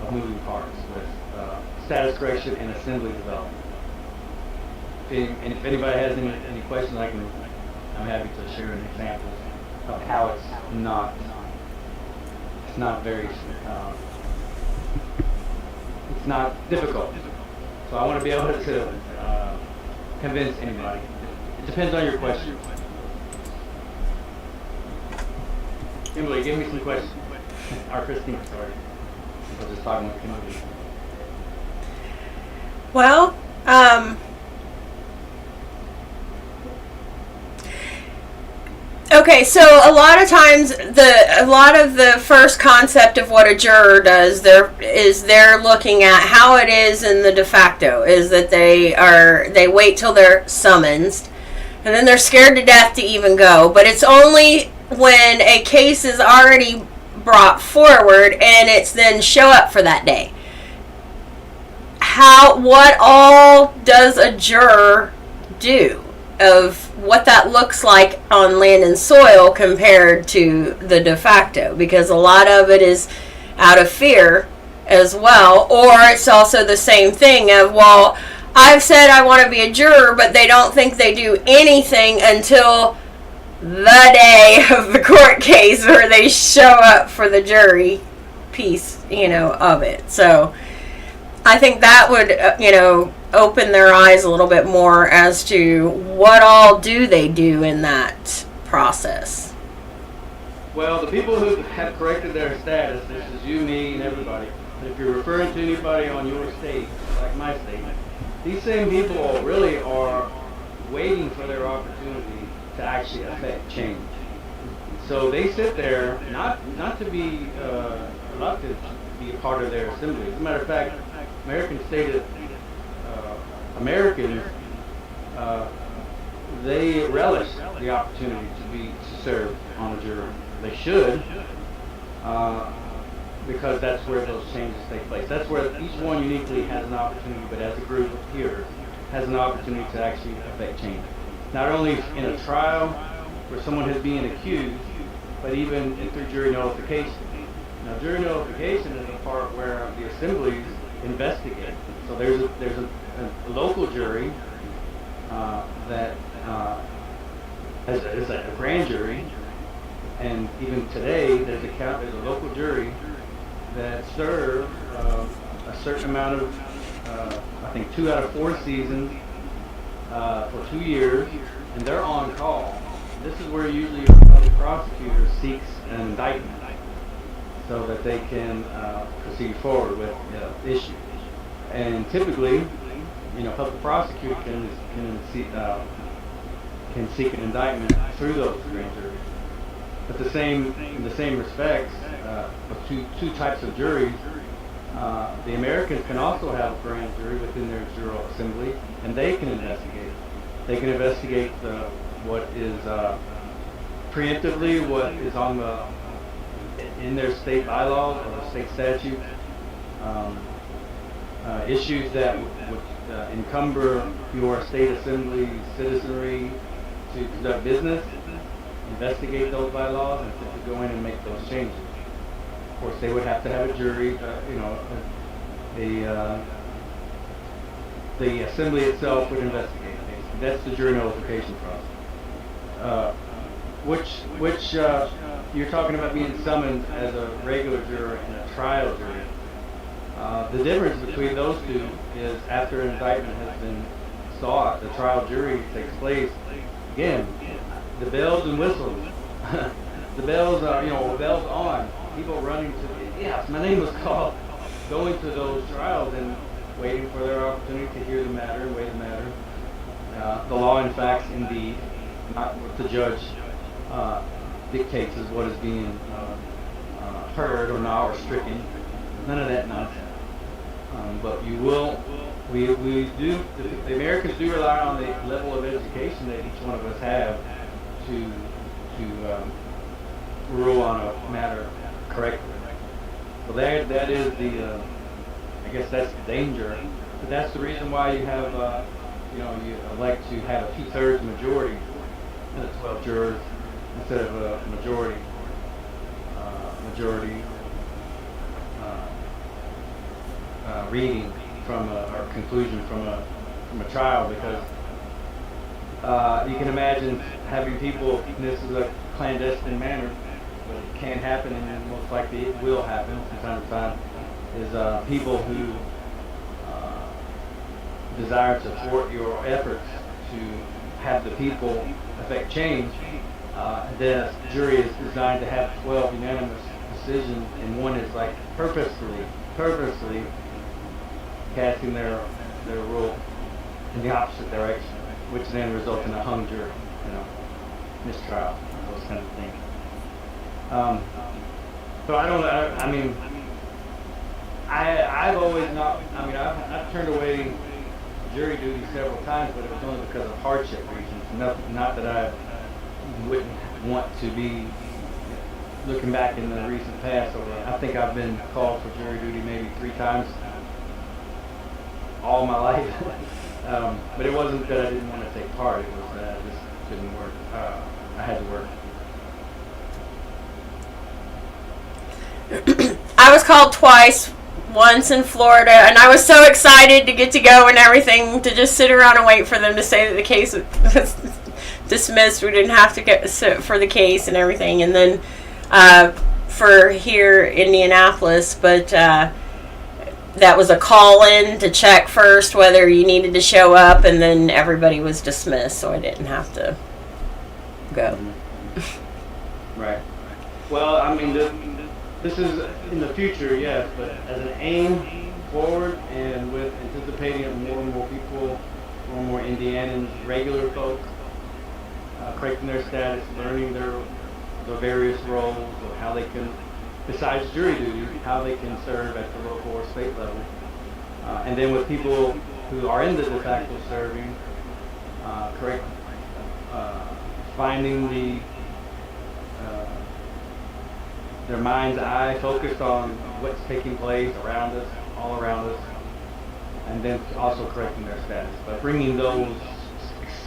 of moving parts with status correction and assembly development. And if anybody has any questions, I'm happy to share an example of how it's not very it's not difficult. So I want to be able to convince anybody. It depends on your question. Emily, give me some questions. Or Christine, sorry. I was just talking with Kimberly. Well, okay, so a lot of times a lot of the first concept of what a juror does they're looking at how it is in the de facto is that they wait till they're summoned and then they're scared to death to even go, but it's only when a case is already brought forward and it's then show up for that day. What all does a juror do? Of what that looks like on land and soil compared to the de facto, because a lot of it is out of fear as well, or it's also the same thing of, well, I've said I want to be a juror, but they don't think they do anything until the day of the court case where they show up for the jury piece, of it. So I think that would, open their eyes a little bit more as to what all do they do in that process. Well, the people who have corrected their status, this is you, me, and everybody, but if you're referring to anybody on your state, like my state, these same people really are waiting for their opportunity to actually affect change. So they sit there, not to be reluctant to be a part of their assembly. As a matter of fact, Americans, they relish the opportunity to serve on a jury. They should, because that's where those changes take place. That's where each one uniquely has an opportunity, but as a group of peers, has an opportunity to actually affect change. Not only in a trial where someone is being accused, but even through jury notification. Now, jury notification is the part where the assemblies investigate. So there's a local jury that is a grand jury, and even today there's a local jury that serve a certain amount of I think 2 out of 4 seasons for 2 years, and they're on call. This is where usually a public prosecutor seeks an indictment. so that they can proceed forward with the issue. And typically, public prosecutor can seek an indictment through those grand juries. But in the same respects, with two types of juries, the Americans can also have a grand jury within their Jural Assembly, and they can investigate. They can investigate what is preemptively what is on in their state bylaws or state statutes, issues that would encumber your state assembly citizenry to conduct business, investigate those bylaws, and to go in and make those changes. Of course, they would have to have a jury, the assembly itself would investigate. That's the jury notification process. Which you're talking about being summoned as a regular juror and a trial jury. The difference between those two is after an indictment has been sought, the trial jury takes place. Again, the bells and whistles. The bells are, bells on. People running to, yes, my name was called. Going to those trials and waiting for their opportunity to hear the matter, weigh the matter. The law and facts, indeed, not what the judge dictates is what is being heard or not or stricken. None of that nonsense. But we do, the Americans do rely on the level of education that each one of us have to rule on a matter correctly. So that is I guess that's the danger. But that's the reason why you have, you elect to have a 2/3 majority in the 12 jurors instead of a majority reading from or conclusion from a trial, because you can imagine having people, and this is a clandestine manner, but it can happen, and most likely it will happen from time to time, is people who desire to thwart your efforts to have the people affect change. The jury is designed to have 12 unanimous decisions, and one is like purposely casting their rule in the opposite direction, which then results in a hung jury, mistrial, those kind of things. So I don't know. I mean, I've always not. I mean, I've turned away jury duty several times, but it was only because of hardship reasons. Not that I wouldn't want to be looking back in the recent past. I think I've been called for jury duty maybe 3 times all my life. But it wasn't that I didn't want to take part. It was that I just couldn't work. I had to work. I was called twice, once in Florida, and I was so excited to get to go and everything, to just sit around and wait for them to say that the case was dismissed. We didn't have to sit for the case and everything, and then for here Indianapolis, but that was a call-in to check first whether you needed to show up, and then everybody was dismissed, so I didn't have to go. Right. Well, I mean, this is in the future, yes, but as an aim forward and with anticipating more and more people, more and more Indianans, regular folk, correcting their status, learning the various roles of how they can, besides jury duty, how they can serve at the local or state level. And then with people who are in the de facto serving, finding their mind's eye focused on what's taking place around us, all around us, and then also correcting their status by bringing those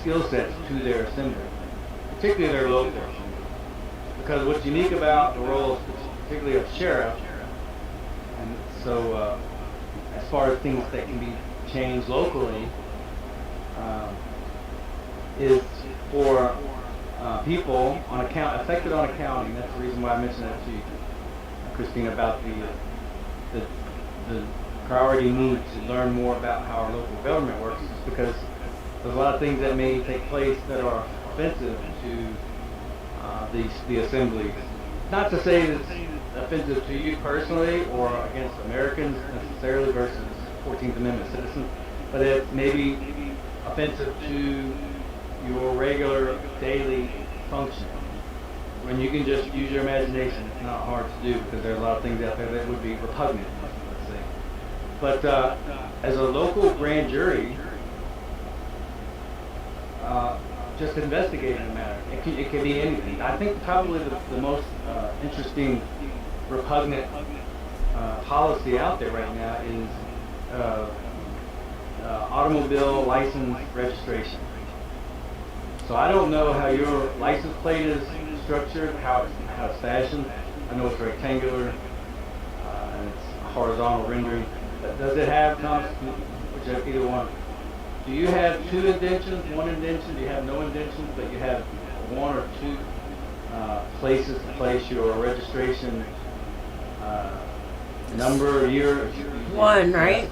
skill sets to their assembly, particularly their local assembly. Because what's unique about the role, particularly of sheriff, and so as far as things that can be changed locally, is for people on affected on accounting. That's the reason why I mentioned that to you, Christine, about the priority need to learn more about how our local government works, is because there's a lot of things that may take place that are offensive to the assemblies. Not to say that offensive to you personally or against Americans necessarily versus 14th Amendment citizens, but it may be offensive to your regular daily function. When you can just use your imagination, it's not hard to do because there are a lot of things out there that would be repugnant, let's say. But as a local grand jury, just investigating the matter, it can be anything. I think probably the most interesting, repugnant policy out there right now is automobile license registration. So I don't know how your license plate is structured, how it's fashioned. I know it's rectangular and it's a horizontal rendering. But does it have, Thomas, whichever, either one? Do you have two indentions, one indention? Do you have no indentions, but you have one or two places to place your registration number, year? One, right?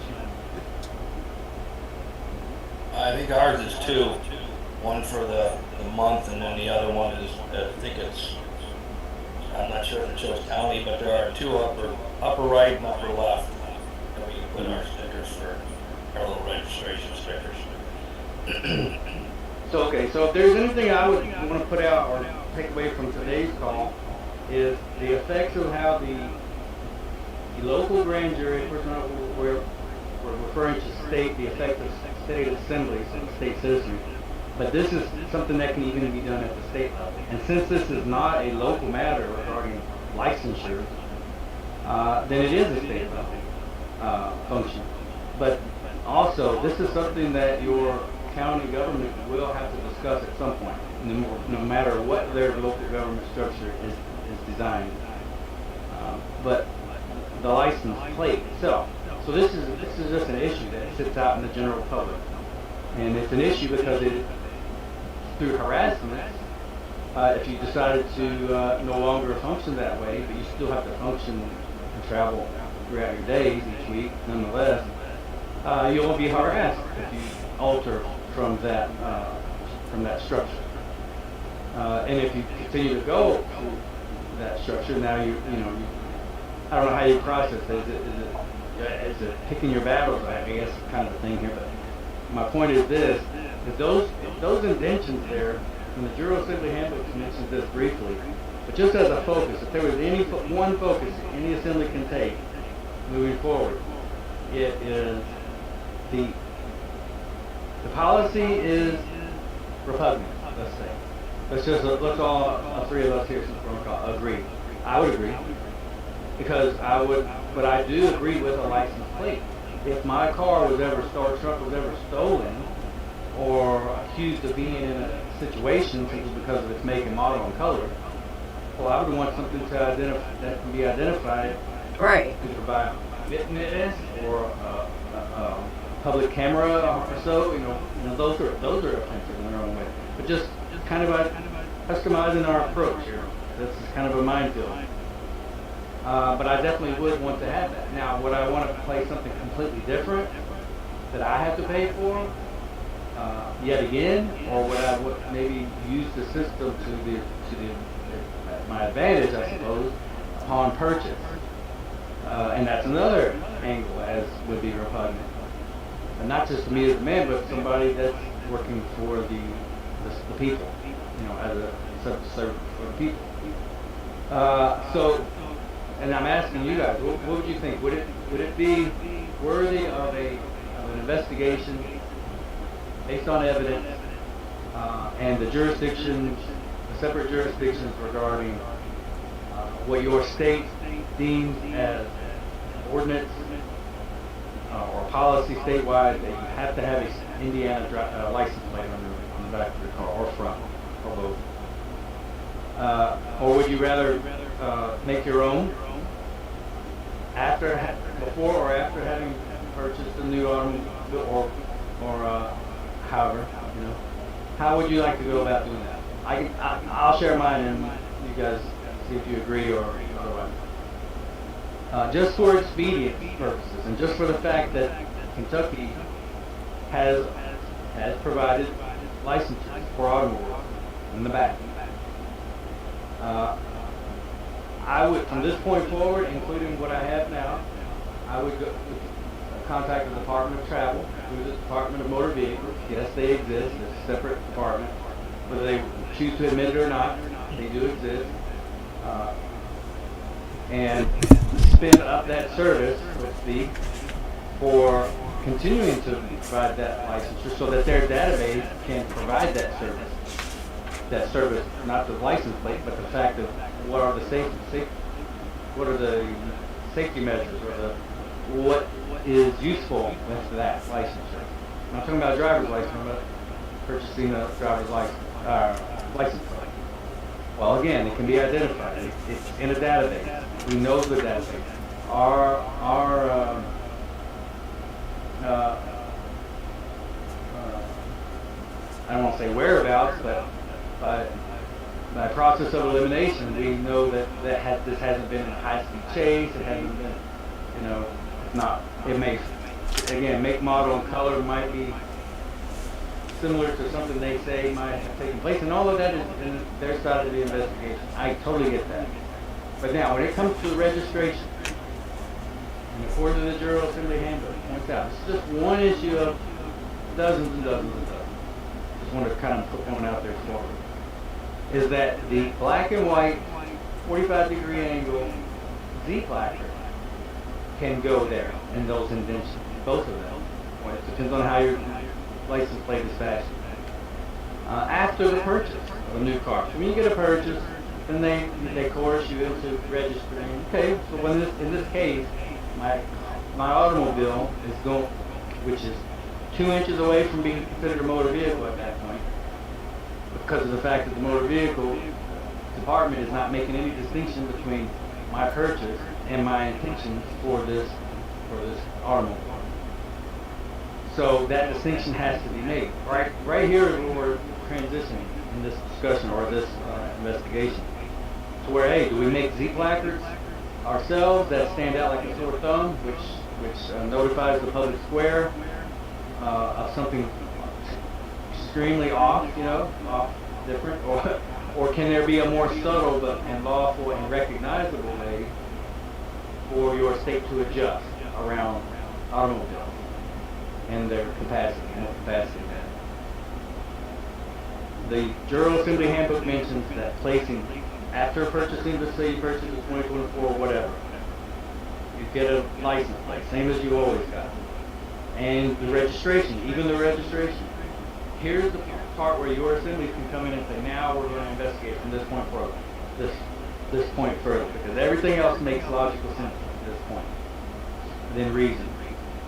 I think ours is two. One for the month, and then the other one is, I think it's, I'm not sure if it shows county, but there are two upper right and upper left that we can put our stickers for our little registration stickers. So if there's anything I would want to put out or take away from today's call is the effects of how the local grand jury, of course we're referring to state, the effect of state assemblies and state citizens, but this is something that can even be done at the state level. And since this is not a local matter regarding licensure, then it is a state level function. But also, this is something that your county government will have to discuss at some point, no matter what their local government structure is designed. But the license plate itself. So this is just an issue that sits out in the general public, and it's an issue because it, through harassment, if you decided to no longer function that way, but you still have to function and travel throughout your days each week, nonetheless, you'll be harassed if you alter from that structure. And if you continue to go to that structure, now I don't know how you process it. Is it picking your battles? I guess kind of a thing here. But my point is this: is those indentions there, and the Jural Assembly handbook mentions this briefly, but just as a focus, if there was one focus any assembly can take moving forward, it is the policy is repugnant. Let's say. Let's all three of us here since we're on call agree. I would agree. Because but I do agree with a license plate. If my car truck was ever stolen, or accused of being in a situation simply because of its make and model and color, well, I would want something that can be identified, Right. either by witness or a public camera or so. Those are offensive in their own way. But just kind of customizing our approach here. This is kind of a minefield. But I definitely would want to have that. Now, would I want to play something completely different that I have to pay for yet again, or would I maybe use the system to my advantage, I suppose, upon purchase? And that's another angle, as would be repugnant, and not just me as a man, but somebody that's working for the people, as a servant for the people. And I'm asking you guys, what would you think? Would it be worthy of an investigation based on evidence and the separate jurisdictions regarding what your state deems as ordinance or policy statewide that you have to have an Indiana license plate on the back of your car, or front, or both? Or would you rather make your own before or after having purchased a new automobile, or however, how would you like to go about doing that? I'll share mine, and you guys see if you agree or otherwise. Just for expedient purposes, and just for the fact that Kentucky has provided licenses for automobiles in the back. I would, from this point forward, including what I have now, I would go contact the Department of Travel, through the Department of Motor Vehicles. Yes, they exist. It's a separate department. Whether they choose to admit it or not, they do exist. And spin up that service, so to speak, for continuing to provide that licensure so that their database can provide that service. That service, not the license plate, but the fact of what are the safety measures, or what is useful with that licensure. I'm not talking about a driver's license, I'm about purchasing a driver's license plate. Well, again, it can be identified. It's in a database. We know the database. I don't want to say whereabouts, but by process of elimination, we know that this hasn't been a high-speed chase. It hasn't been, it's not. It may, again, make, model, and color might be similar to something they say might have taken place, and all of that is in their side of the investigation. I totally get that. But now, when it comes to the registration, and according to the Jural Assembly handbook, points out, this is just one issue of dozens and dozens and dozens. Just want to kind of put one out there for you. Is that the black and white 45-degree angle Z placard can go there in those indentions, both of them. Well, it depends on how your license plate is fashioned. After the purchase of a new car, when you get a purchase, then they coerce you into registering. Okay, so when in this case, my automobile is going, which is 2 inches away from being considered a motor vehicle at that point, because of the fact that the motor vehicle department is not making any distinction between my purchase and my intentions for this automobile. So that distinction has to be made. Right here is where we're transitioning in this discussion or this investigation. To where, hey, do we make Z placards ourselves that stand out like a sore thumb, which notifies the public square of something extremely off, different, or can there be a more subtle and lawful and recognizable way for your state to adjust around automobiles and their capacity, more capacity? The Jural Assembly handbook mentions that placing, after purchasing, let's say you purchase a 2024 or whatever, you get a license plate, same as you always got. And the registration, even the registration. Here's the part where your assemblies can come in and say, now we're going to investigate from this point forward, this point further, because everything else makes logical sense at this point, within reason.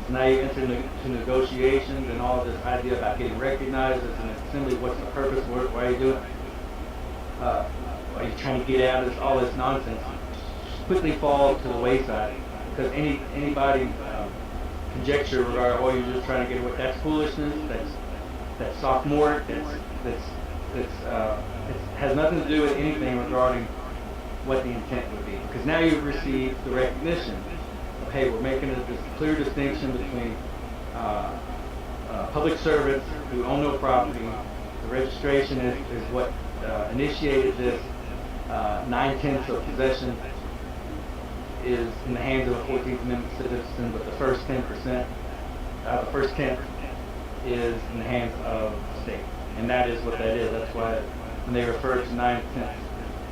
So now you enter into negotiations and all this idea about getting recognized as an assembly. What's the purpose? Why are you doing it? Are you trying to get out of all this nonsense? Quickly fall to the wayside, because anybody conjecture regarding, oh, you're just trying to get away. That's foolishness. That's sophomoric. It has nothing to do with anything regarding what the intent would be. Because now you've received the recognition of, hey, we're making this clear distinction between public servants who own no property. The registration is what initiated this 9/10 of possession is in the hands of a 14th Amendment citizen, but the first 10%, the first 10th is in the hands of the state. And that is what that is. That's why when they refer to 9/10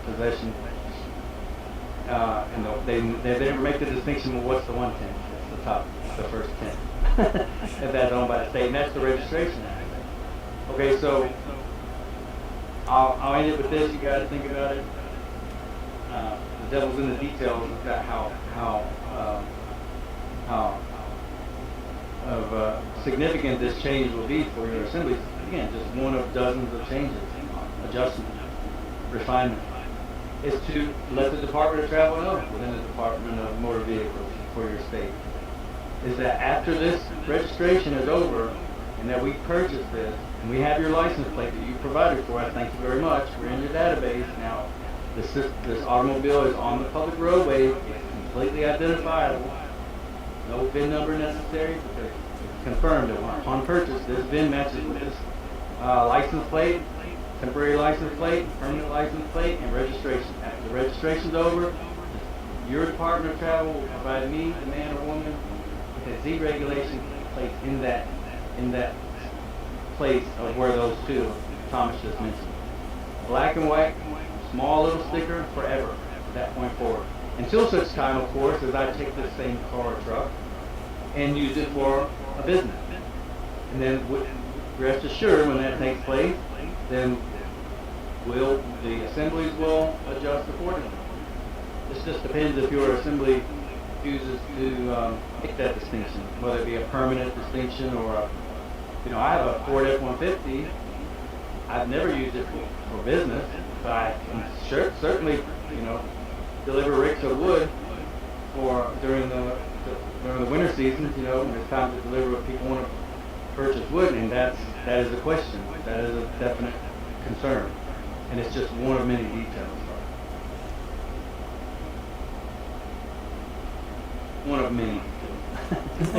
possession, they never make the distinction, well, what's the 1/10? It's the top, the first 10. If that's owned by the state, and that's the registration act. Okay, so I'll end it with this. You got to think about it. The devil's in the details about how significant this change will be for your assemblies. Again, just one of dozens of changes, adjustment, refinement, is to let the Department of Travel know, within the Department of Motor Vehicles for your state, is that after this registration is over and that we purchased this and we have your license plate that you provided for us, thank you very much, we're in your database now. This automobile is on the public roadway. It's completely identifiable. No VIN number necessary, because it's confirmed that upon purchase, this VIN matches with this license plate, temporary license plate, permanent license plate, and registration. After the registration's over, your Department of Travel will provide me, the man or woman, with a Z regulation plate in that place of where those two Thomas just mentioned. Black and white, small little sticker forever, from that point forward. Until such time, of course, as I take this same car or truck and use it for a business. And then rest assured, when that takes place, then the assemblies will adjust accordingly. This just depends if your assembly chooses to make that distinction, whether it be a permanent distinction or a, I have a Ford F-150. I've never used it for business, but I can certainly, deliver ricks of wood during the winter season. When it's time to deliver, what people want to purchase wood, and that is a question. That is a definite concern, and it's just one of many details. One of many.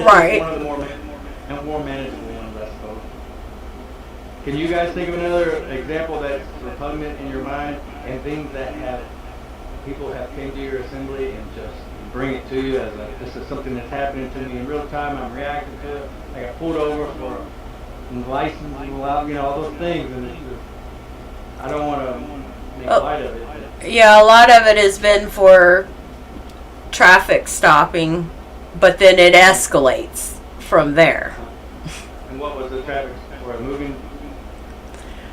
Right. One of the more manageable ones, I suppose. Can you guys think of another example that's repugnant in your mind, and things that people have came to your assembly and just bring it to you as this is something that's happening to me in real time, I'm reacting to it, I got pulled over for license, all those things, and it's just, I don't want to make light of it. Yeah, a lot of it has been for traffic stopping, but then it escalates from there. And what was the traffic for, a moving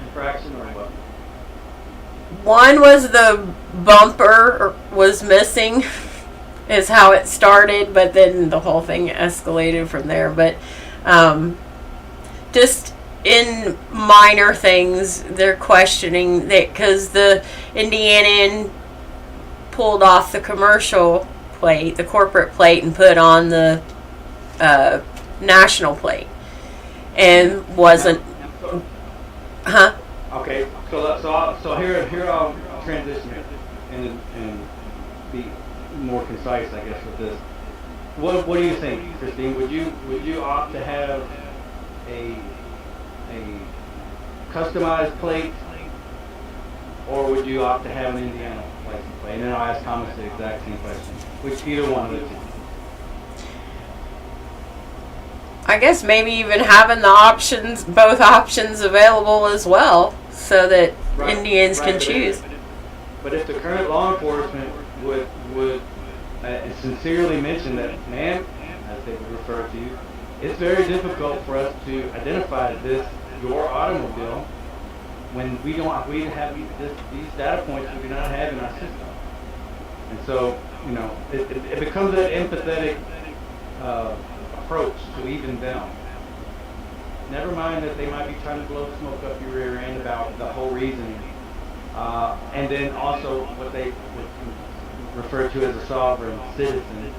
infraction or what? One was the bumper was missing, is how it started, but then the whole thing escalated from there. But just in minor things, they're questioning that because the Indianian pulled off the commercial plate, the corporate plate, and put on the national plate, and wasn't. Huh? Okay, so here I'll transition and be more concise, I guess, with this. What do you think, Christine? Would you opt to have a customized plate, or would you opt to have an Indiana license plate? And then I'll ask Thomas the exact same question. Which either one of the two? I guess maybe even having both options available as well, so that Indians can choose. But if the current law enforcement would sincerely mention that, ma'am, as they would refer to you, it's very difficult for us to identify your automobile when we have these data points we do not have in our system. And so, it becomes an empathetic approach to even them. Never mind that they might be trying to blow smoke up your rear end about the whole reasoning. And then also what they would refer to as a sovereign citizen.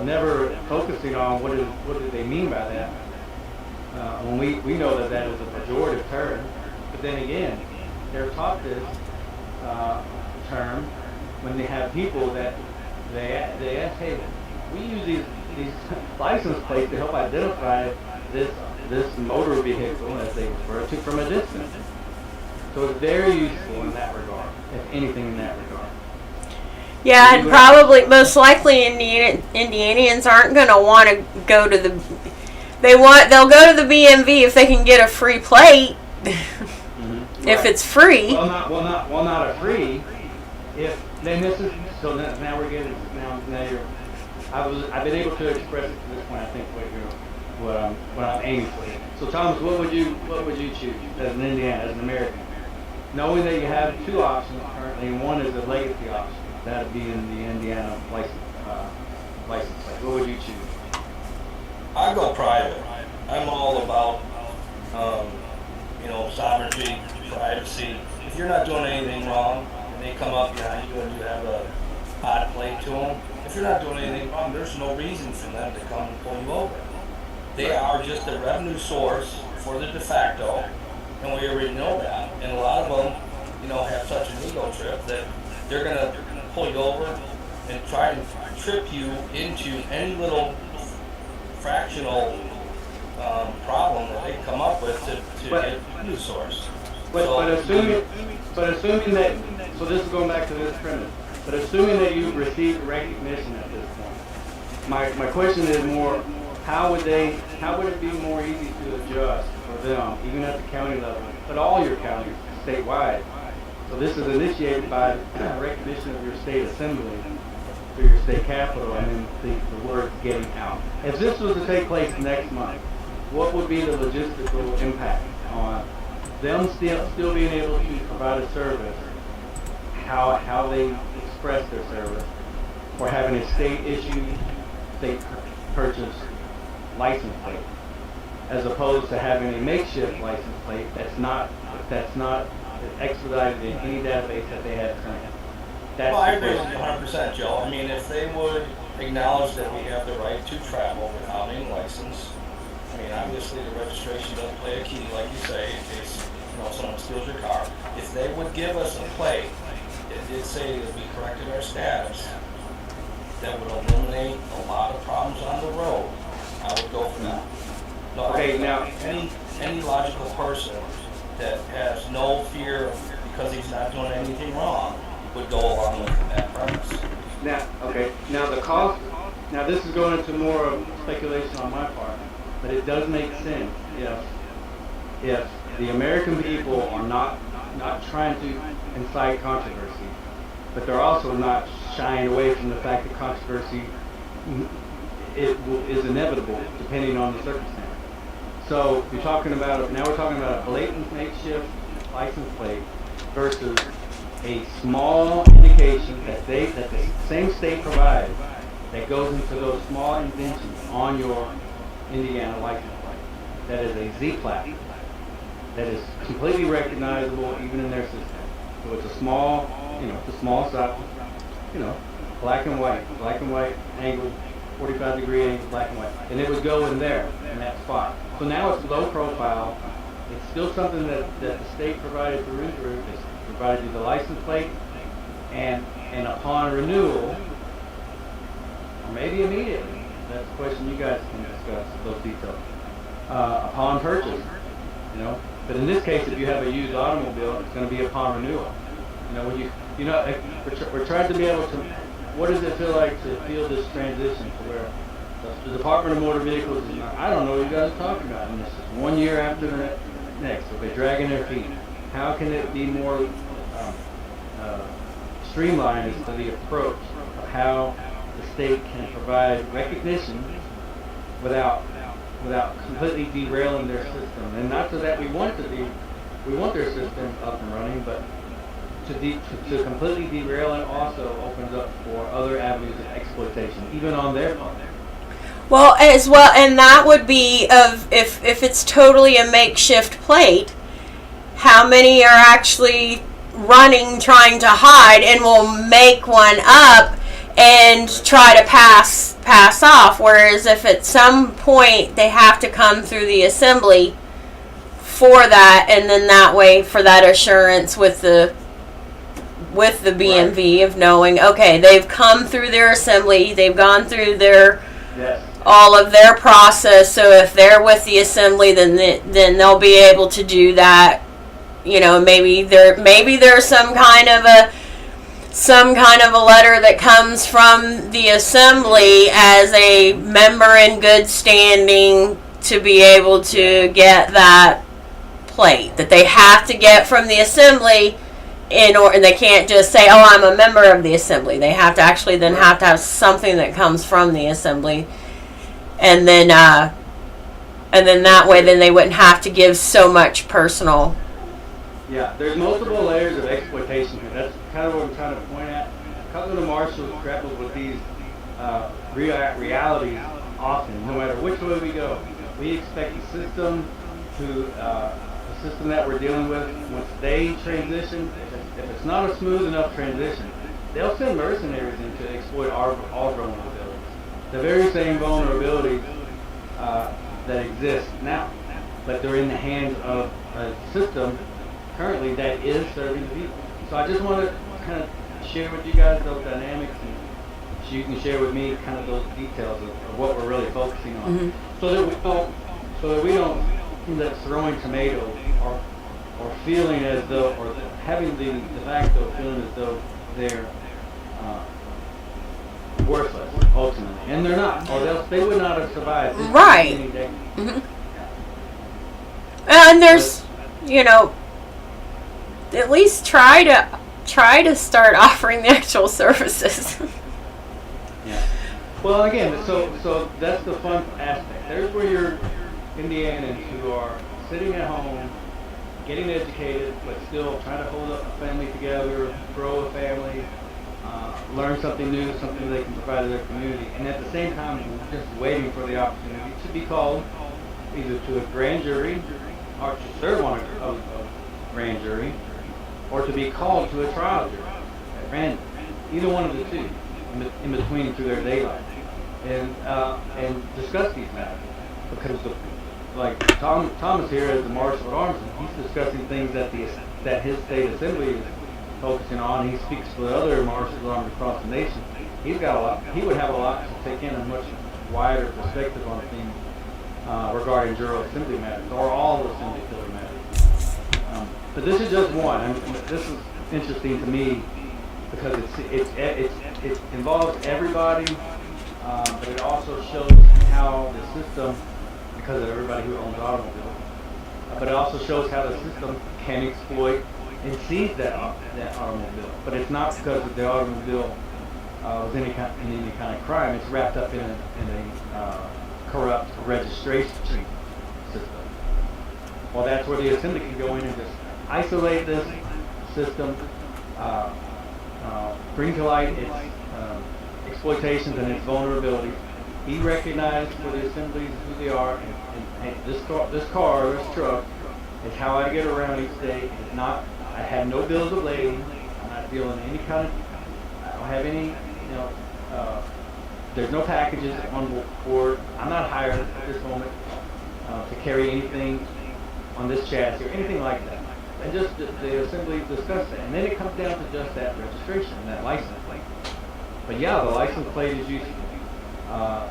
Never focusing on what do they mean by that. When we know that is a pejorative term. But then again, they're taught this term when they have people that they ask, hey, we use these license plates to help identify this motor vehicle, as they refer to, from a distance. So it's very useful in that regard, if anything in that regard. Yeah, and probably, most likely, Indianians aren't going to want to go to they'll go to the BMV if they can get a free plate. Mm-hmm. If it's free. Well, not a free. Now we're getting I've been able to express it to this point. I think what I'm aiming for. So Thomas, what would you choose as an Indiana, as an American, knowing that you have two options currently, and one is a legacy option, that would be in the Indiana license plate. What would you choose? I go private. I'm all about sovereignty, privacy. If you're not doing anything wrong, and they come up behind you and you have a hot plate to them, if you're not doing anything wrong, there's no reason for them to come and pull you over. They are just a revenue source for the de facto, and we already know that. And a lot of them, have such an ego trip that they're gonna pull you over and try to trip you into any little fractional problem that they come up with to get a revenue source. But assuming that, so this is going back to this premise. But assuming that you've received recognition at this point, my question is more, how would it be more easy to adjust for them, even at the county level, but all your counties statewide? So this is initiated by recognition of your state assembly through your state capitol, and then the word getting out. If this was to take place next month, what would be the logistical impact on them still being able to provide a service, how they express their service, or having a state purchase license plate, as opposed to having a makeshift license plate that's not expedited in any database that they have currently. Well, I agree with you 100%, Joe. I mean, if they would acknowledge that we have the right to travel without any license, I mean, obviously the registration does play a key, like you say, in case someone steals your car. If they would give us a plate, it did say that we corrected our status, that would eliminate a lot of problems on the road. I would go for that. No, okay, now any logical person that has no fear because he's not doing anything wrong would go along with that premise. Now the cost. Now this is going into more of speculation on my part, but it does make sense if the American people are not trying to incite controversy, but they're also not shying away from the fact that controversy is inevitable depending on the circumstance. So we're talking about a blatant makeshift license plate versus a small indication that the same state provides that goes into those small indentions on your Indiana license plate. That is a Z-plat. That is completely recognizable even in their system. So it's a small size, black and white angled, 45-degree angle, black and white, and it would go in there in that spot. So now it's low profile. It's still something that the state provided through. It's provided you the license plate, and upon renewal, or maybe immediately, that's a question you guys can discuss those details. Upon purchase, But in this case, if you have a used automobile, it's going to be upon renewal. We're trying to be able to. What does it feel like to feel this transition to where the Department of Motor Vehicles is not, I don't know what you guys are talking about, and this is 1 year after the next, so they're dragging their feet. How can it be more streamlined as to the approach of how the state can provide recognition without completely derailing their system? And not so that we want their system up and running, but to completely derail it also opens up for other avenues of exploitation, even on their part. Well, and that would be if it's totally a makeshift plate, how many are actually running, trying to hide, and will make one up and try to pass off? Whereas if at some point they have to come through the assembly for that, and then that way for that assurance with the BMV of knowing, okay, they've come through their assembly, they've gone through their all of their process. So if they're with the assembly, then they'll be able to do that. Maybe there's some kind of a letter that comes from the assembly as a member in good standing to be able to get that plate that they have to get from the assembly. And they can't just say, "Oh, I'm a member of the assembly." They have to actually then have to have something that comes from the assembly, and then that way, then they wouldn't have to give so much personal. Yeah, there's multiple layers of exploitation here. That's kind of what I'm trying to point at. Couple of marshals grapple with these realities often, no matter which way we go. We expect the system that we're dealing with, once they transition, if it's not a smooth enough transition, they'll send mercenaries in to exploit all vulnerabilities. The very same vulnerabilities that exist now, but they're in the hands of a system currently that is serving the people. So I just want to kind of share with you guys those dynamics, and so you can share with me kind of those details of what we're really focusing on, Mm-hmm. so that we don't end up throwing tomatoes or feeling as though, or having the de facto feeling as though they're worthless ultimately, and they're not, or else they would not have survived. This Right. many decades. And there's, you know, at least try to start offering the actual services. Yeah. Well, again, so that's the fun aspect. There's where your Indianans who are sitting at home, getting educated, but still trying to hold up a family together, grow a family, learn something new, something they can provide to their community, and at the same time, just waiting for the opportunity to be called either to a grand jury, or to serve on a grand jury, or to be called to a trial jury at random. Either one of the two, in between through their daylight, and discuss these matters. Because like Thomas here as the Marshal at Arms, he's discussing things that his state assembly is focusing on. He speaks for the other Marshals at Arms across the nation. He would have a lot to take in, a much wider perspective on things regarding Jural Assembly matters, or all Assembly killer matters. But this is just one. I mean, this is interesting to me because it involves everybody, but it also shows how the system, because of everybody who owns automobiles, but it also shows how the system can exploit and seize that automobile. But it's not because the automobile was in any kind of crime. It's wrapped up in a corrupt registration system. Well, that's where the assembly can go in and just isolate this system, bring to light its exploitations and its vulnerabilities, be recognized for the assemblies who they are, and this truck is how I get around each day. It's not, I have no bills of lading, I'm not dealing any kind of, I don't have any, there's no packages on board. I'm not hired at this moment to carry anything on this chassis or anything like that. And just the assembly discussed that. And then it comes down to just that registration, that license plate. But yeah, the license plate is useful.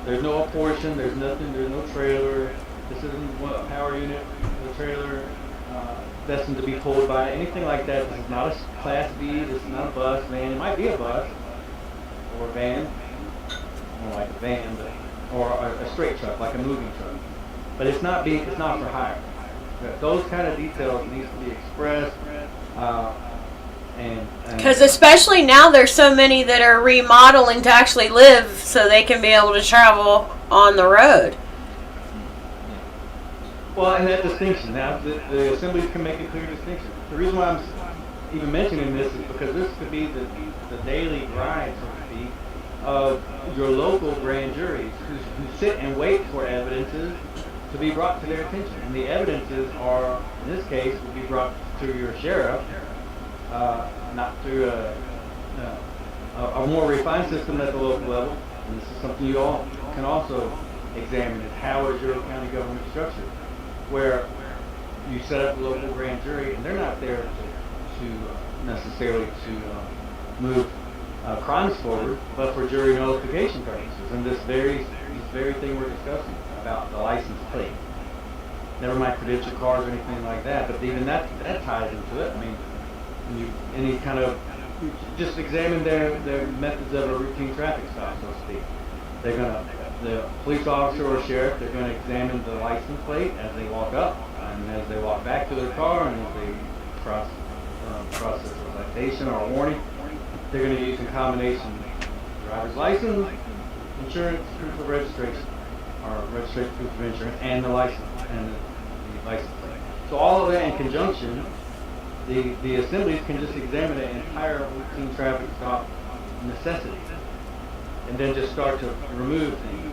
There's no apportion, there's nothing, there's no trailer. This isn't a power unit, the trailer destined to be pulled by, anything like that. This is not a Class B, this is not a bus, van. It might be a bus or a van, more like a van, or a straight truck, like a moving truck. But it's not for hire. Those kind of details need to be expressed. Because especially now there's so many that are remodeling to actually live so they can be able to travel on the road. Well, and that distinction, now the assemblies can make a clear distinction. The reason why I'm even mentioning this is because this could be the daily grind, so to speak, of your local grand juries who sit and wait for evidences to be brought to their attention. And the evidences are, in this case, will be brought to your sheriff, not through a more refined system at the local level. And this is something you all can also examine, is how is your county government structured, where you set up a local grand jury and they're not there to necessarily to move crimes forward, but for jury notification purposes. And this very thing we're discussing about the license plate. Never mind credential cards or anything like that, but even that ties into it. I mean, any kind of, just examine their methods of a routine traffic stop, so to speak. The police officer or sheriff, they're going to examine the license plate as they walk up, and as they walk back to their car, and as they process a citation or a warning. They're going to use in combination driver's license, insurance, proof of registration, or registration proof of insurance, and the license, and the license plate. So all of that in conjunction, the assemblies can just examine an entire routine traffic stop necessity, and then just start to remove things,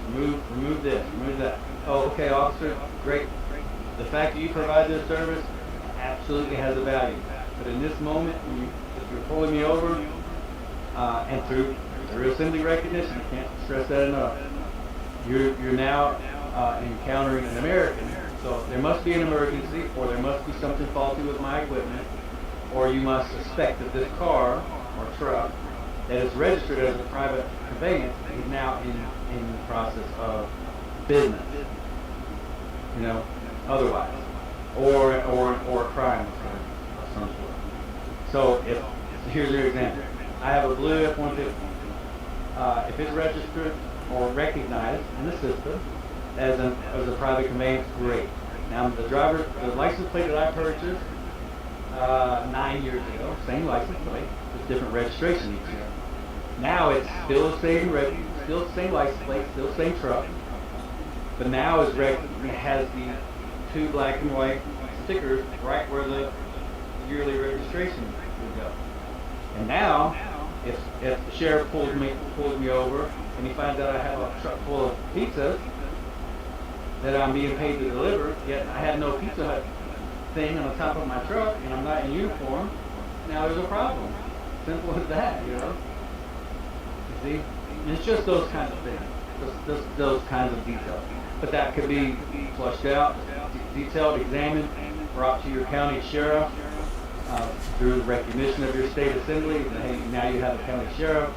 remove this, remove that. Oh, okay, officer, great. The fact that you provide this service absolutely has a value. But in this moment, if you're pulling me over, and through assembly recognition, I can't stress that enough, you're now encountering an American. So there must be an emergency, or there must be something faulty with my equipment, or you must suspect that this car or truck that is registered as a private conveyance is now in the process of business, otherwise, or a crime of some sort. So here's your example. I have a blue F-150. if it's registered or recognized in the system as a private conveyance, great. Now the license plate that I purchased 9 years ago, same license plate, just different registration each year. Now it's still the same license plate, still the same truck, but now it has the 2 black and white stickers right where the yearly registration would go. And now, if the sheriff pulls me over and he finds out I have a truck full of pizzas that I'm being paid to deliver, yet I have no Pizza Hut thing on the top of my truck and I'm not in uniform, now there's a problem. Simple as that, You see? And it's just those kinds of things, just those kinds of details. But that could be flushed out, detailed, examined, brought to your county sheriff through recognition of your state assembly. And hey, now you have a county sheriff.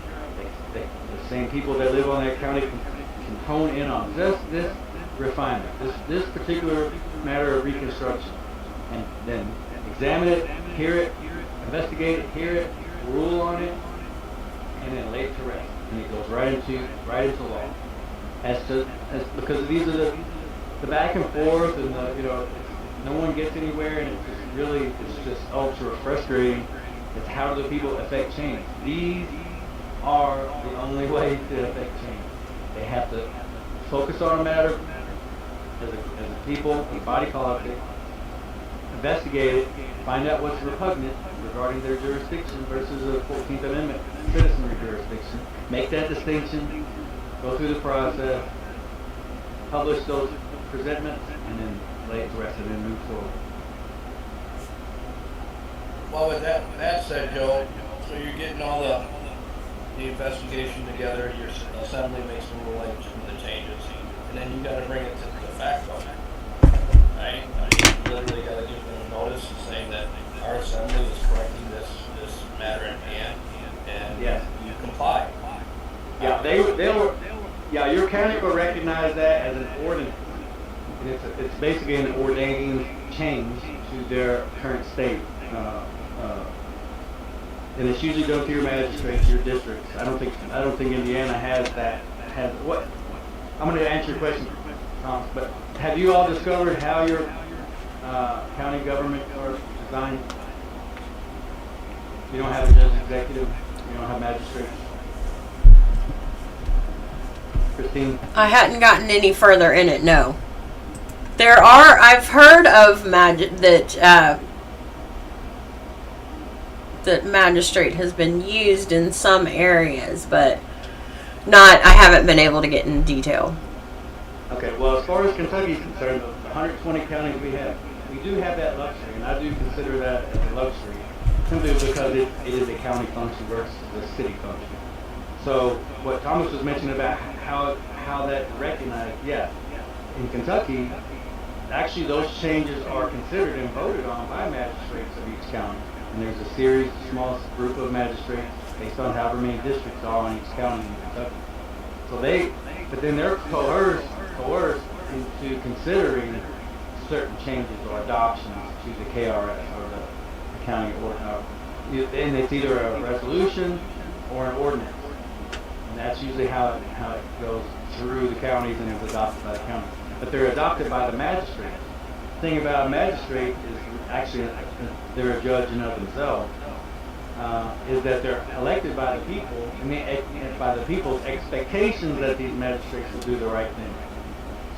The same people that live on that county can hone in on this refinement, this particular matter of reconstruction, and then examine it, hear it, investigate it, hear it, rule on it, and then lay it to rest. And it goes right into law. Because these are the back and forth, and no one gets anywhere, and it's just ultra frustrating. It's how do the people affect change? These are the only way to affect change. They have to focus on a matter as a people, a body politic, investigate it, find out what's repugnant regarding their jurisdiction versus a 14th Amendment citizenry jurisdiction, make that distinction, go through the process, publish those presentments, and then lay it to rest and then move forward. Well, with that said, Joe, so you're getting all the investigation together, your assembly makes some rulings for the changes, and then you got to bring it to the fact book, right? You literally got to give them a notice saying that our assembly is correcting this matter at hand, and yes, you comply. Yeah, they were. Yeah, your county will recognize that as an ordinance, and it's basically an ordaining change to their current state. And it's usually done through your magistrate, your districts. I don't think Indiana has that. What? I'm going to answer your question, Thomas. But have you all discovered how your county government are designed? You don't have a judge executive. You don't have magistrates. Christine? I hadn't gotten any further in it, no. I've heard of that magistrate has been used in some areas, but I haven't been able to get in detail. Okay, well, as far as Kentucky is concerned, the 120 counties we have, we do have that luxury, and I do consider that as a luxury, simply because it is a county function versus a city function. So what Thomas was mentioning about how that recognized, yeah, in Kentucky, actually those changes are considered and voted on by magistrates of each county. And there's a series, small group of magistrates based on however many districts are in each county in Kentucky. So but then they're coerced into considering certain changes or adoptions to the KRS or the county ordinance. And it's either a resolution or an ordinance. And that's usually how it goes through the counties and is adopted by the county. But they're adopted by the magistrate. The thing about a magistrate is actually they're a judge in of themselves. Is that they're elected by the people and by the people's expectations that these magistrates will do the right thing.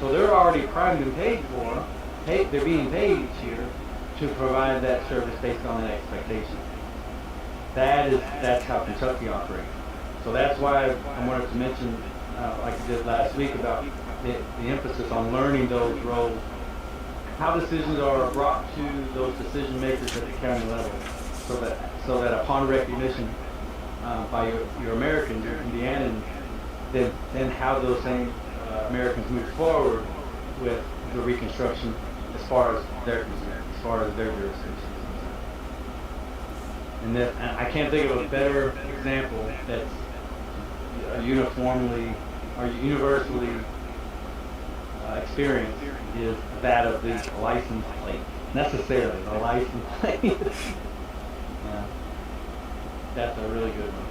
So they're already primed and paid for. They're being paid each year to provide that service based on that expectation. That's how Kentucky operates. So that's why I wanted to mention, like I did last week, about the emphasis on learning those roles, how decisions are brought to those decision makers at the county level, so that upon recognition by your Americans, your Indianans, then how those same Americans move forward with the Reconstruction as far as they're concerned, as far as their jurisdiction is concerned. And I can't think of a better example that's uniformly or universally experienced is that of the license plate. Necessarily, the license plate. Yeah. That's a really good one.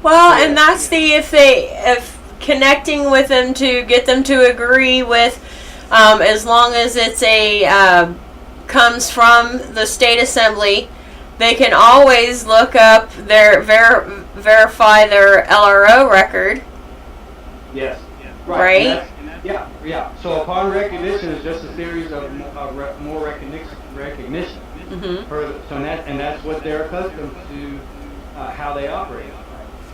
Well, and that's if connecting with them to get them to agree with, as long as it's comes from the state assembly, they can always look up verify their LRO record. Yes. Right? Yeah. So upon recognition is just a series of more recognition. And that's what they're accustomed to, how they operate.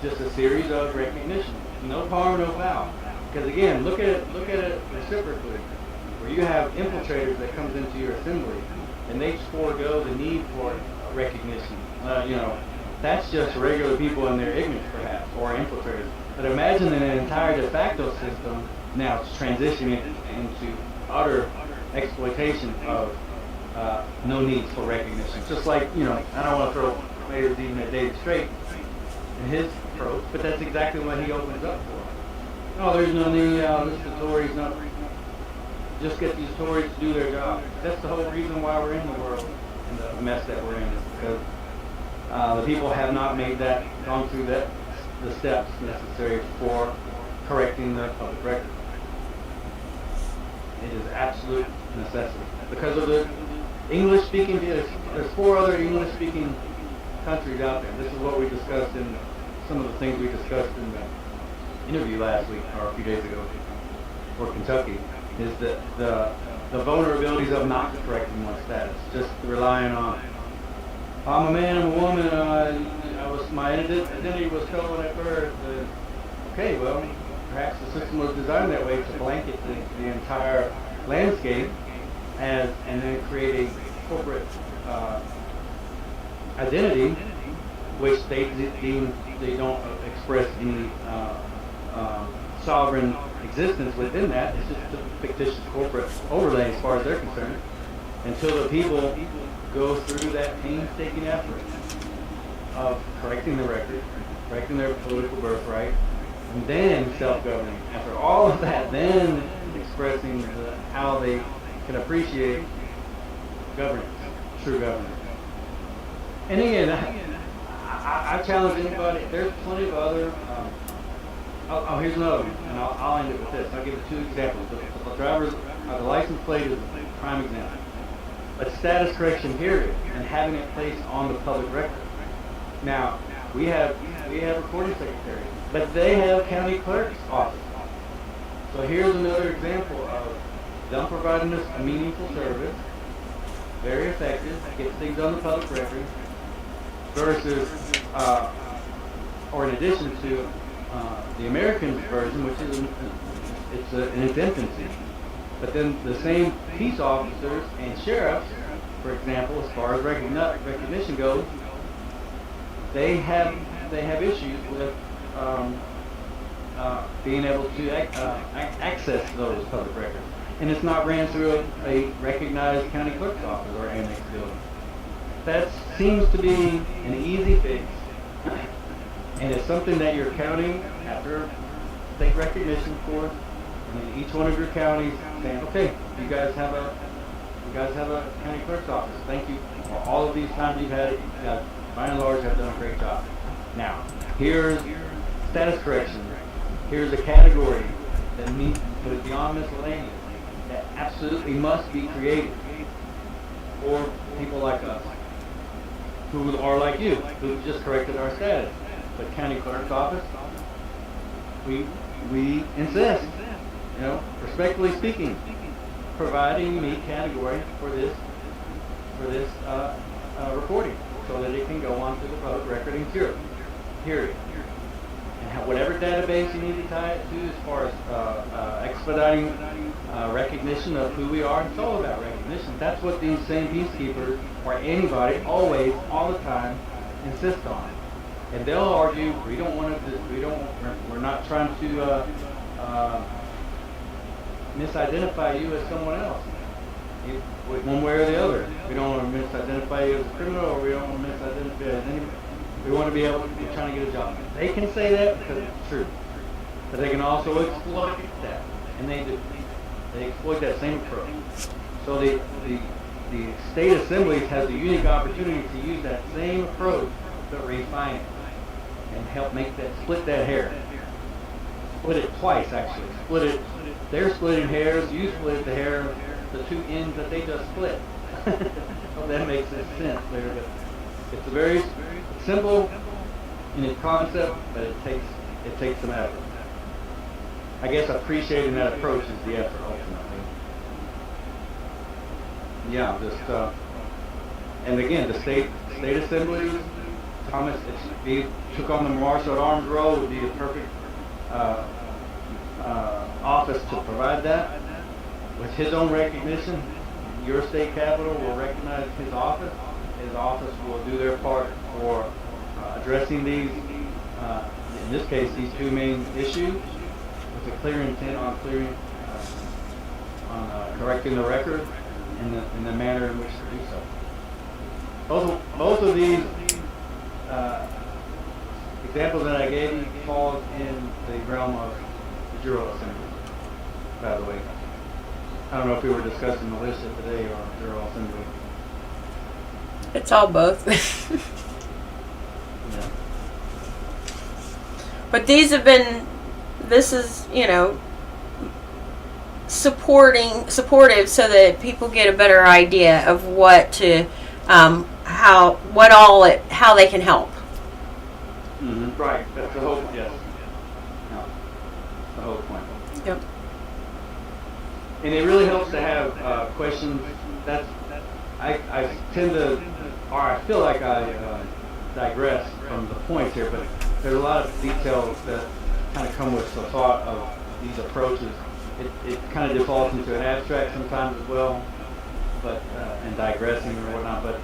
Just a series of recognition. No harm, no foul. Because again, look at it reciprocally. Where you have infiltrators that comes into your assembly, and they forego the need for recognition. That's just regular people in their ignorance, perhaps, or infiltrators. But imagine an entire de facto system now transitioning into utter exploitation of no need for recognition. Just like, I don't want to throw mayors even at David Strait in his approach, but that's exactly what he opens up for. Oh, there's no need, the Tories, just get these Tories to do their job. That's the whole reason why we're in the world and the mess that we're in, is because the people have not gone through the steps necessary for correcting the public record. It is absolute necessity. Because of the English-speaking, there's 4 other English-speaking countries out there. This is what we discussed in some of the things we discussed in the interview last week, or a few days ago, for Kentucky, is the vulnerabilities of not correcting one's status, just relying on, I'm a man, I'm a woman, my identity was stolen at birth. Okay, well, perhaps the system was designed that way to blanket the entire landscape and then create a corporate identity, which they deem they don't express any sovereign existence within that. It's just a fictitious corporate overlay as far as they're concerned, until the people go through that painstaking effort of correcting the record, correcting their political birthright, and then self-governing. After all of that, then expressing how they can appreciate governance, true governance. And again, I challenge anybody. There's plenty of other. Here's another one, and I'll end it with this. I'll give you 2 examples. The license plate is a prime example. A status correction period and having it placed on the public record. Now, we have recording secretaries, but they have county clerk's office. So here's another example of them providing us a meaningful service, very effective, gets things on the public record, versus, or in addition to the American version, which is in its infancy. But then the same peace officers and sheriffs, for example, as far as recognition goes, they have issues with being able to access those public records, and it's not ran through a recognized county clerk's office or annex building. That seems to be an easy fix, and it's something that your county, after state recognition for, and each one of your counties saying, okay, you guys have a county clerk's office. Thank you for all of these times you've had it. You guys, by and large, have done a great job. Now, here's status correction. Here's a category that needs to put it beyond miscellaneous, that absolutely must be created for people like us, who are like you, who just corrected our status. But county clerk's office, we insist, respectfully speaking, provide a unique category for this recording, so that it can go onto the public record and period. And whatever database you need to tie it to, as far as expediting recognition of who we are, it's all about recognition. That's what these same peacekeepers, or anybody, always, all the time, insist on. And they'll argue, we're not trying to misidentify you as someone else, one way or the other. We don't want to misidentify you as a criminal, or we don't want to misidentify you as anybody. We want to be able to be trying to get a job. They can say that because it's true, but they can also exploit that, and they do. They exploit that same approach. So the state assemblies has the unique opportunity to use that same approach, but refine it. and help split that hair. Split it twice actually. Split it. They're splitting hairs. You split the hair, the two ends that they just split. Hope that makes sense there. But it's a very simple in its concept, but it takes some effort. I guess appreciating that approach is the effort ultimately. Yeah, just and again, the state assemblies. Thomas, if he took on the martial at arms role, would be a perfect office to provide that. With his own recognition, your state capitol will recognize his office. His office will do their part for addressing these, in this case, these two main issues, with a clear intent on correcting the record in the manner in which to do so. Both of these examples that I gave you fall in the realm of the Jural Assembly, by the way. I don't know if we were discussing militia today or Jural Assembly. It's all both. Yeah. But this is, supportive so that people get a better idea of what to, how they can help. Mm-hmm. Right. That's the whole. Yes. No. The whole point. Yep. And it really helps to have questions. I tend to, or I feel like I digress from the points here, but there's a lot of details that kind of come with the thought of these approaches. It kind of defaults into an abstract sometimes as well, but and digressing or whatnot. But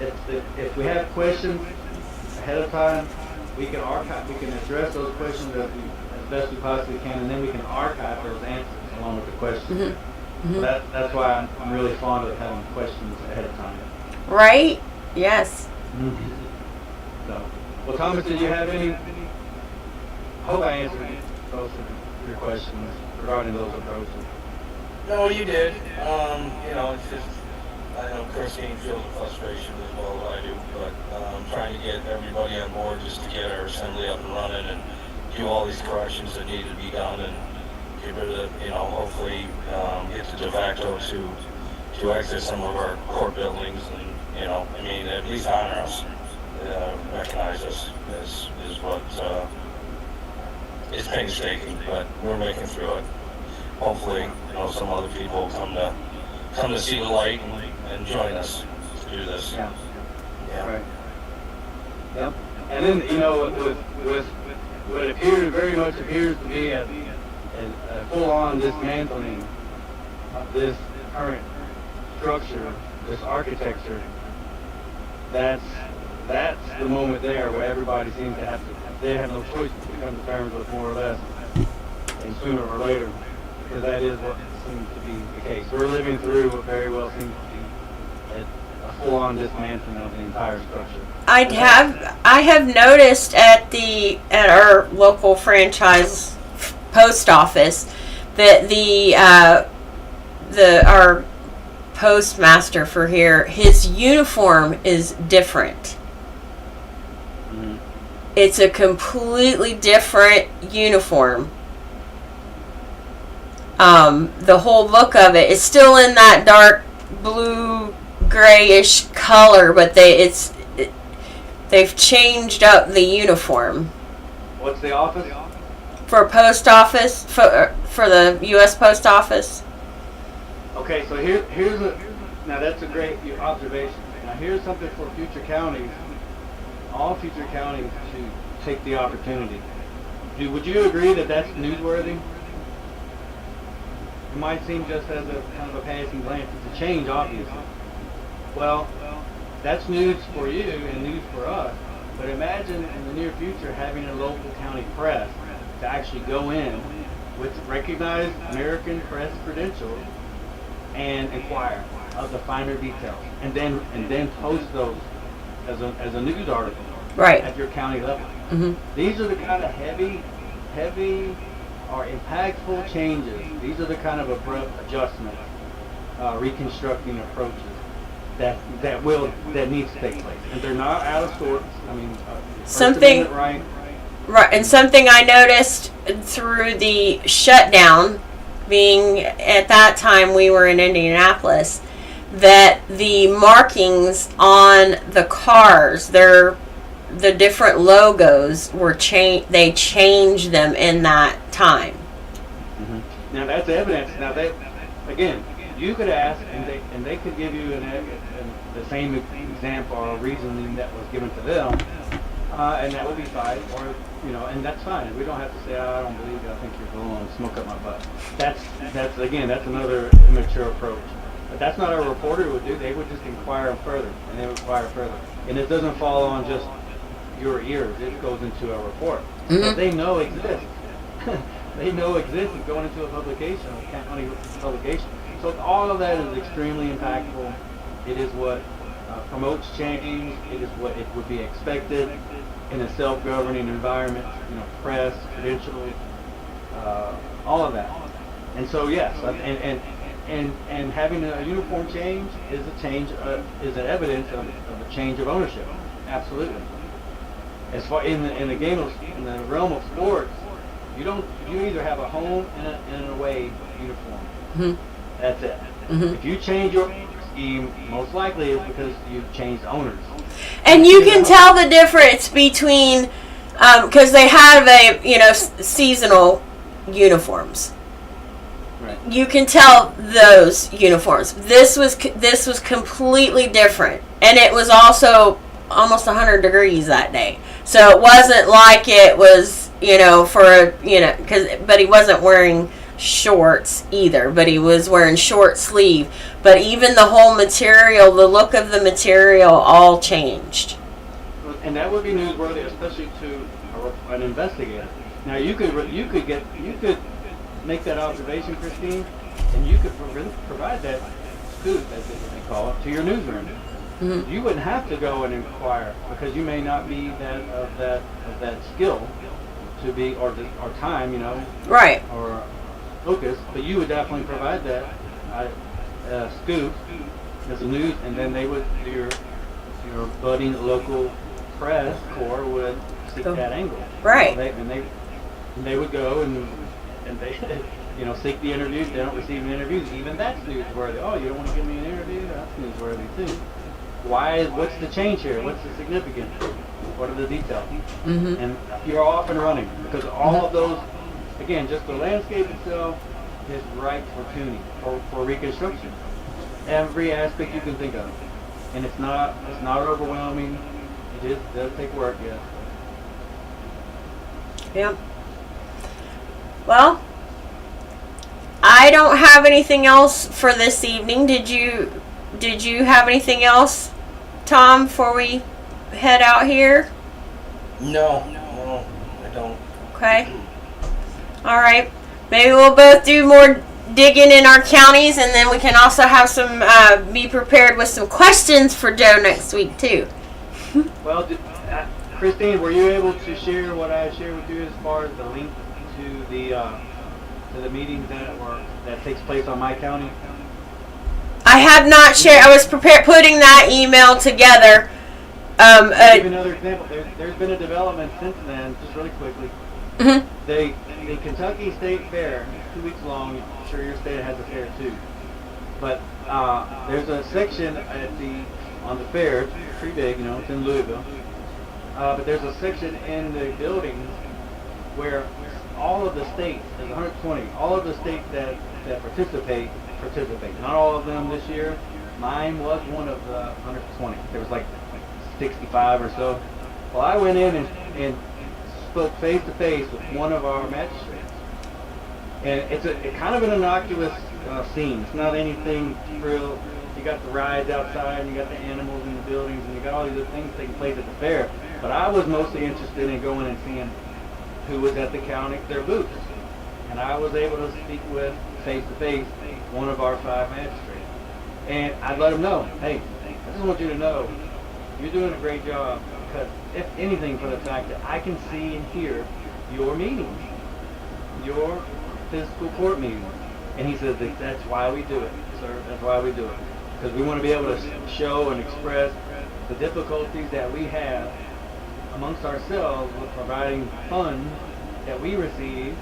if we have questions ahead of time, we can address those questions as best we possibly can, and then we can archive those answers along with the questions. Mm-hmm. So that's why I'm really fond of having questions ahead of time. Right? Yes. Mm-hmm. So, well, Thomas, did you have any? I hope I answered both of your questions regarding those approaches. No, you did. It's just, I know Christine feels the frustration as well as I do, but trying to get everybody on board just to get our assembly up and running and do all these corrections that need to be done and get rid of, hopefully get the de facto to exit some of our core buildings and, at least honor us, recognize us is what it's painstaking, but we're making through it. Hopefully, some other people come to see the light and join us to do this. Yeah. Yeah. Right. Yep. And then, with what very much appears to be a full-on dismantling of this current structure, this architecture, that's the moment there where everybody seems to they have no choice but to come to terms with more or less, and sooner or later, because that is what seems to be the case. We're living through what very well seems to be a full-on dismantling of the entire structure. I have noticed at our local franchise post office that our postmaster for here, his uniform is different. Mm-hmm. It's a completely different uniform. The whole look of it is still in that dark blue grayish color, but they've changed up the uniform. What's the office? For post office, for the U.S. Post Office. Okay, so now that's a great observation. Now here's something for future counties, all future counties to take the opportunity. Would you agree that that's newsworthy? It might seem just as a kind of a passing glance. It's a change, obviously. Well, that's news for you and news for us. But imagine in the near future having a local county press to actually go in with recognized American press credentials and inquire of the finer details, and then post those as a news article Right. at your county level. Mm-hmm. These are the kind of heavy or impactful changes. These are the kind of abrupt adjustments, reconstructing approaches that needs to take place, and they're not out of sorts. I mean, Something- First Amendment Right, and something I noticed through the shutdown, being at that time we were in Indianapolis, that the markings on the cars, the different logos were changed. They changed them in that time. Mm-hmm. Now that's evidence. Now again, you could ask, and they could give you the same example or reasoning that was given to them, and that would be fine. Or and that's fine. We don't have to say, I don't believe you. I think you're blowing smoke up my butt. That's another immature approach. But that's not what a reporter would do. They would just inquire further, and they would inquire further. And it doesn't fall on just your ears. It goes into a report that they know exists. They know exists is going into a publication, a county publication. So all of that is extremely impactful. It is what promotes change. It is what it would be expected in a self-governing environment. Press, credentials, all of that. And so yes, and having a uniform change is is an evidence of a change of ownership. Absolutely. As far in the realm of sports, you either have a home and an away uniform. Mm-hmm. That's it. Mm-hmm. If you change your scheme, most likely it's because you've changed owners. And you can tell the difference between, because they have seasonal uniforms. Right. You can tell those uniforms. This was completely different, and it was also almost 100 degrees that day. So it wasn't like it was, but he wasn't wearing shorts either, but he was wearing short sleeve. But even the whole material, the look of the material, all changed. And that would be newsworthy, especially to an investigator. Now you could make that observation, Christine, and you could provide that scoop, as they call it, to your newsroom. Mm-hmm. You wouldn't have to go and inquire because you may not be of that skill to be or time, Right. or focus, but you would definitely provide that scoop as a news, and then they would your budding local press corps would seek that angle. Right. They would go and they seek the interviews. They don't receive the interviews. Even that's newsworthy. Oh, you don't want to give me an interview? That's newsworthy too. What's the change here? What's the significance? What are the details? Mm-hmm. And you're off and running because all of those, again, just the landscape itself is ripe for tuning, for reconstruction. Every aspect you can think of, and it's not overwhelming. It does take work, yes. Yeah. Well, I don't have anything else for this evening. Did you have anything else, Tom, before we head out here? No, I don't. Okay. All right. Maybe we'll both do more digging in our counties, and then we can also have some be prepared with some questions for Joe next week too. Well, Christine, were you able to share what I shared with you as far as the link to the meetings that takes place on my county? I have not shared. I was putting that email together. I'll give you another example. There's been a development since then, just really quickly. Mm-hmm. The Kentucky State Fair, 2 weeks long. I'm sure your state has a fair too. But there's a section on the fair. It's pretty big, it's in Louisville. But there's a section in the buildings where all of the states, there's 120, all of the states that participate. Not all of them this year. Mine was one of the 120. There was like 65 or so. Well, I went in and spoke face to face with one of our magistrates. And it's kind of an innocuous scene. It's not anything real. You got the rides outside, and you got the animals in the buildings, and you got all these other things taking place at the fair. But I was mostly interested in going and seeing who was at their booths. And I was able to speak with, face to face, one of our 5 magistrates. And I'd let him know, hey, I just want you to know, you're doing a great job, because if anything, for the fact that I can see and hear your meetings, your physical court meetings. And he says, that's why we do it, sir, that's why we do it. because we want to be able to show and express the difficulties that we have amongst ourselves with providing funds that we receive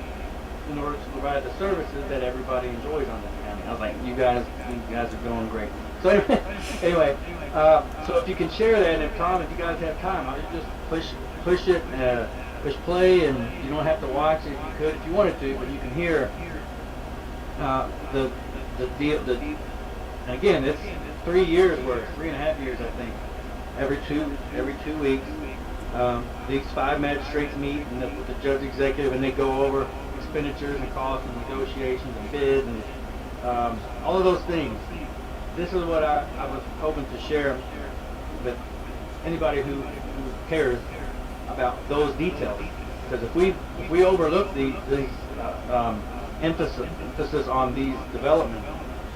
in order to provide the services that everybody enjoys on this county. I was like, you guys are doing great. So anyway, so if you can share that, and Tom, if you guys have time, I'll just push it, push play, and you don't have to watch it if you could, if you wanted to, but you can hear the deal. And again, it's 3 years worth, 3.5 years, I think. Every two weeks, these 5 magistrates meet with the judge executive, and they go over expenditures and costs and negotiations and bids and all of those things. This is what I was hoping to share with anybody who cares about those details. Because if we overlook the emphasis on these developments,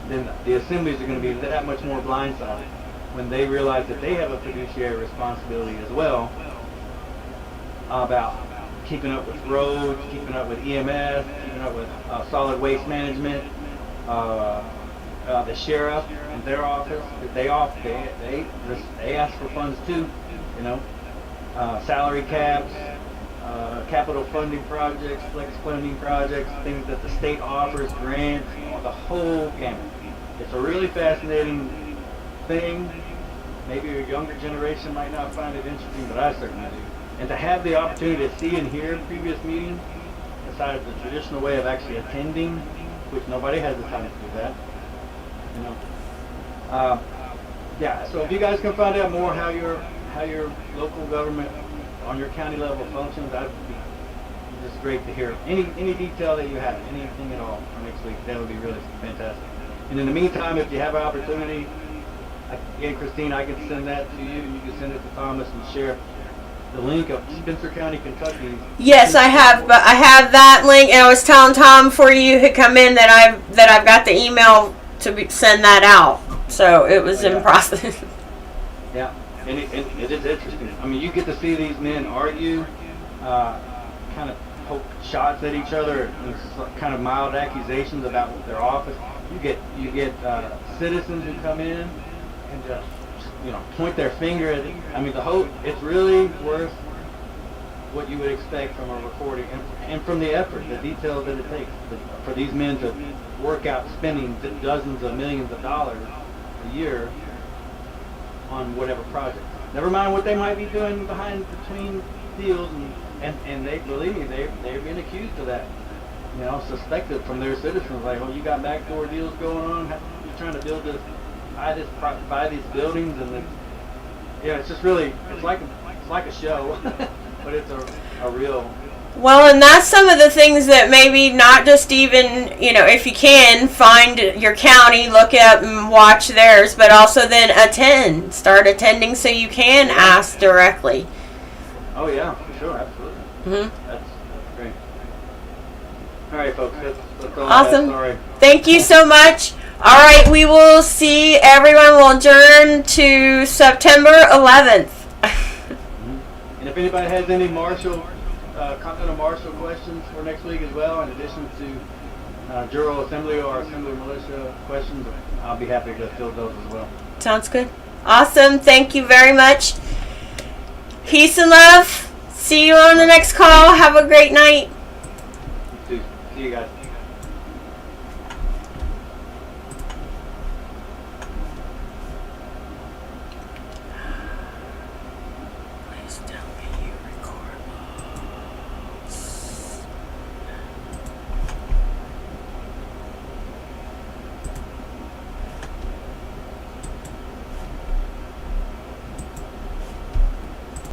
then the assemblies are going to be that much more blindsided when they realize that they have a fiduciary responsibility as well about keeping up with roads, keeping up with EMS, keeping up with solid waste management, the sheriff and their office. They ask for funds too, salary caps, capital funding projects, flex funding projects, things that the state offers, grants, the whole gamut. It's a really fascinating thing. Maybe your younger generation might not find it interesting, but I certainly do. And to have the opportunity to see and hear previous meetings, besides the traditional way of actually attending, which nobody has the time to do that, so if you guys can find out more how your local government on your county level functions, that'd be just great to hear. Any detail that you have, anything at all for next week, that would be really fantastic. And in the meantime, if you have an opportunity, again, Christine, I can send that to you, and you can send it to Thomas and share the link of Spencer County, Kentucky. Yes, I have, but I have that link, and I was telling Tom before you had come in that I've got the email to send that out. So it was in process. Yeah, and it is interesting. I mean, you get to see these men argue, kind of poke shots at each other, and kind of mild accusations about their office. You get citizens who come in and just point their finger at it. I mean, it's really worth what you would expect from a recording and from the effort, the details that it takes for these men to work out spending dozens of millions of dollars a year on whatever project. Never mind what they might be doing between deals, and they believe me, they're being accused of that. Suspected from their citizens, like, oh, you got backdoor deals going on. You're trying to buy these buildings, and it's just really it's like a show, but it's a real. Well, and that's some of the things that maybe not just even, if you can, find your county, look up and watch theirs, but also then start attending so you can ask directly. Oh, yeah, for sure, absolutely. Mm-hmm. That's great. All right, folks, that's all awesome. Sorry. Thank you so much. All right, we will see everyone. We'll adjourn to September 11th. And if anybody has any Continental Marshal questions for next week as well, in addition to Jural Assembly or Assembly Militia questions, I'll be happy to field those as well. Sounds good. Awesome. Thank you very much. Peace and love. See you on the next call. Have a great night.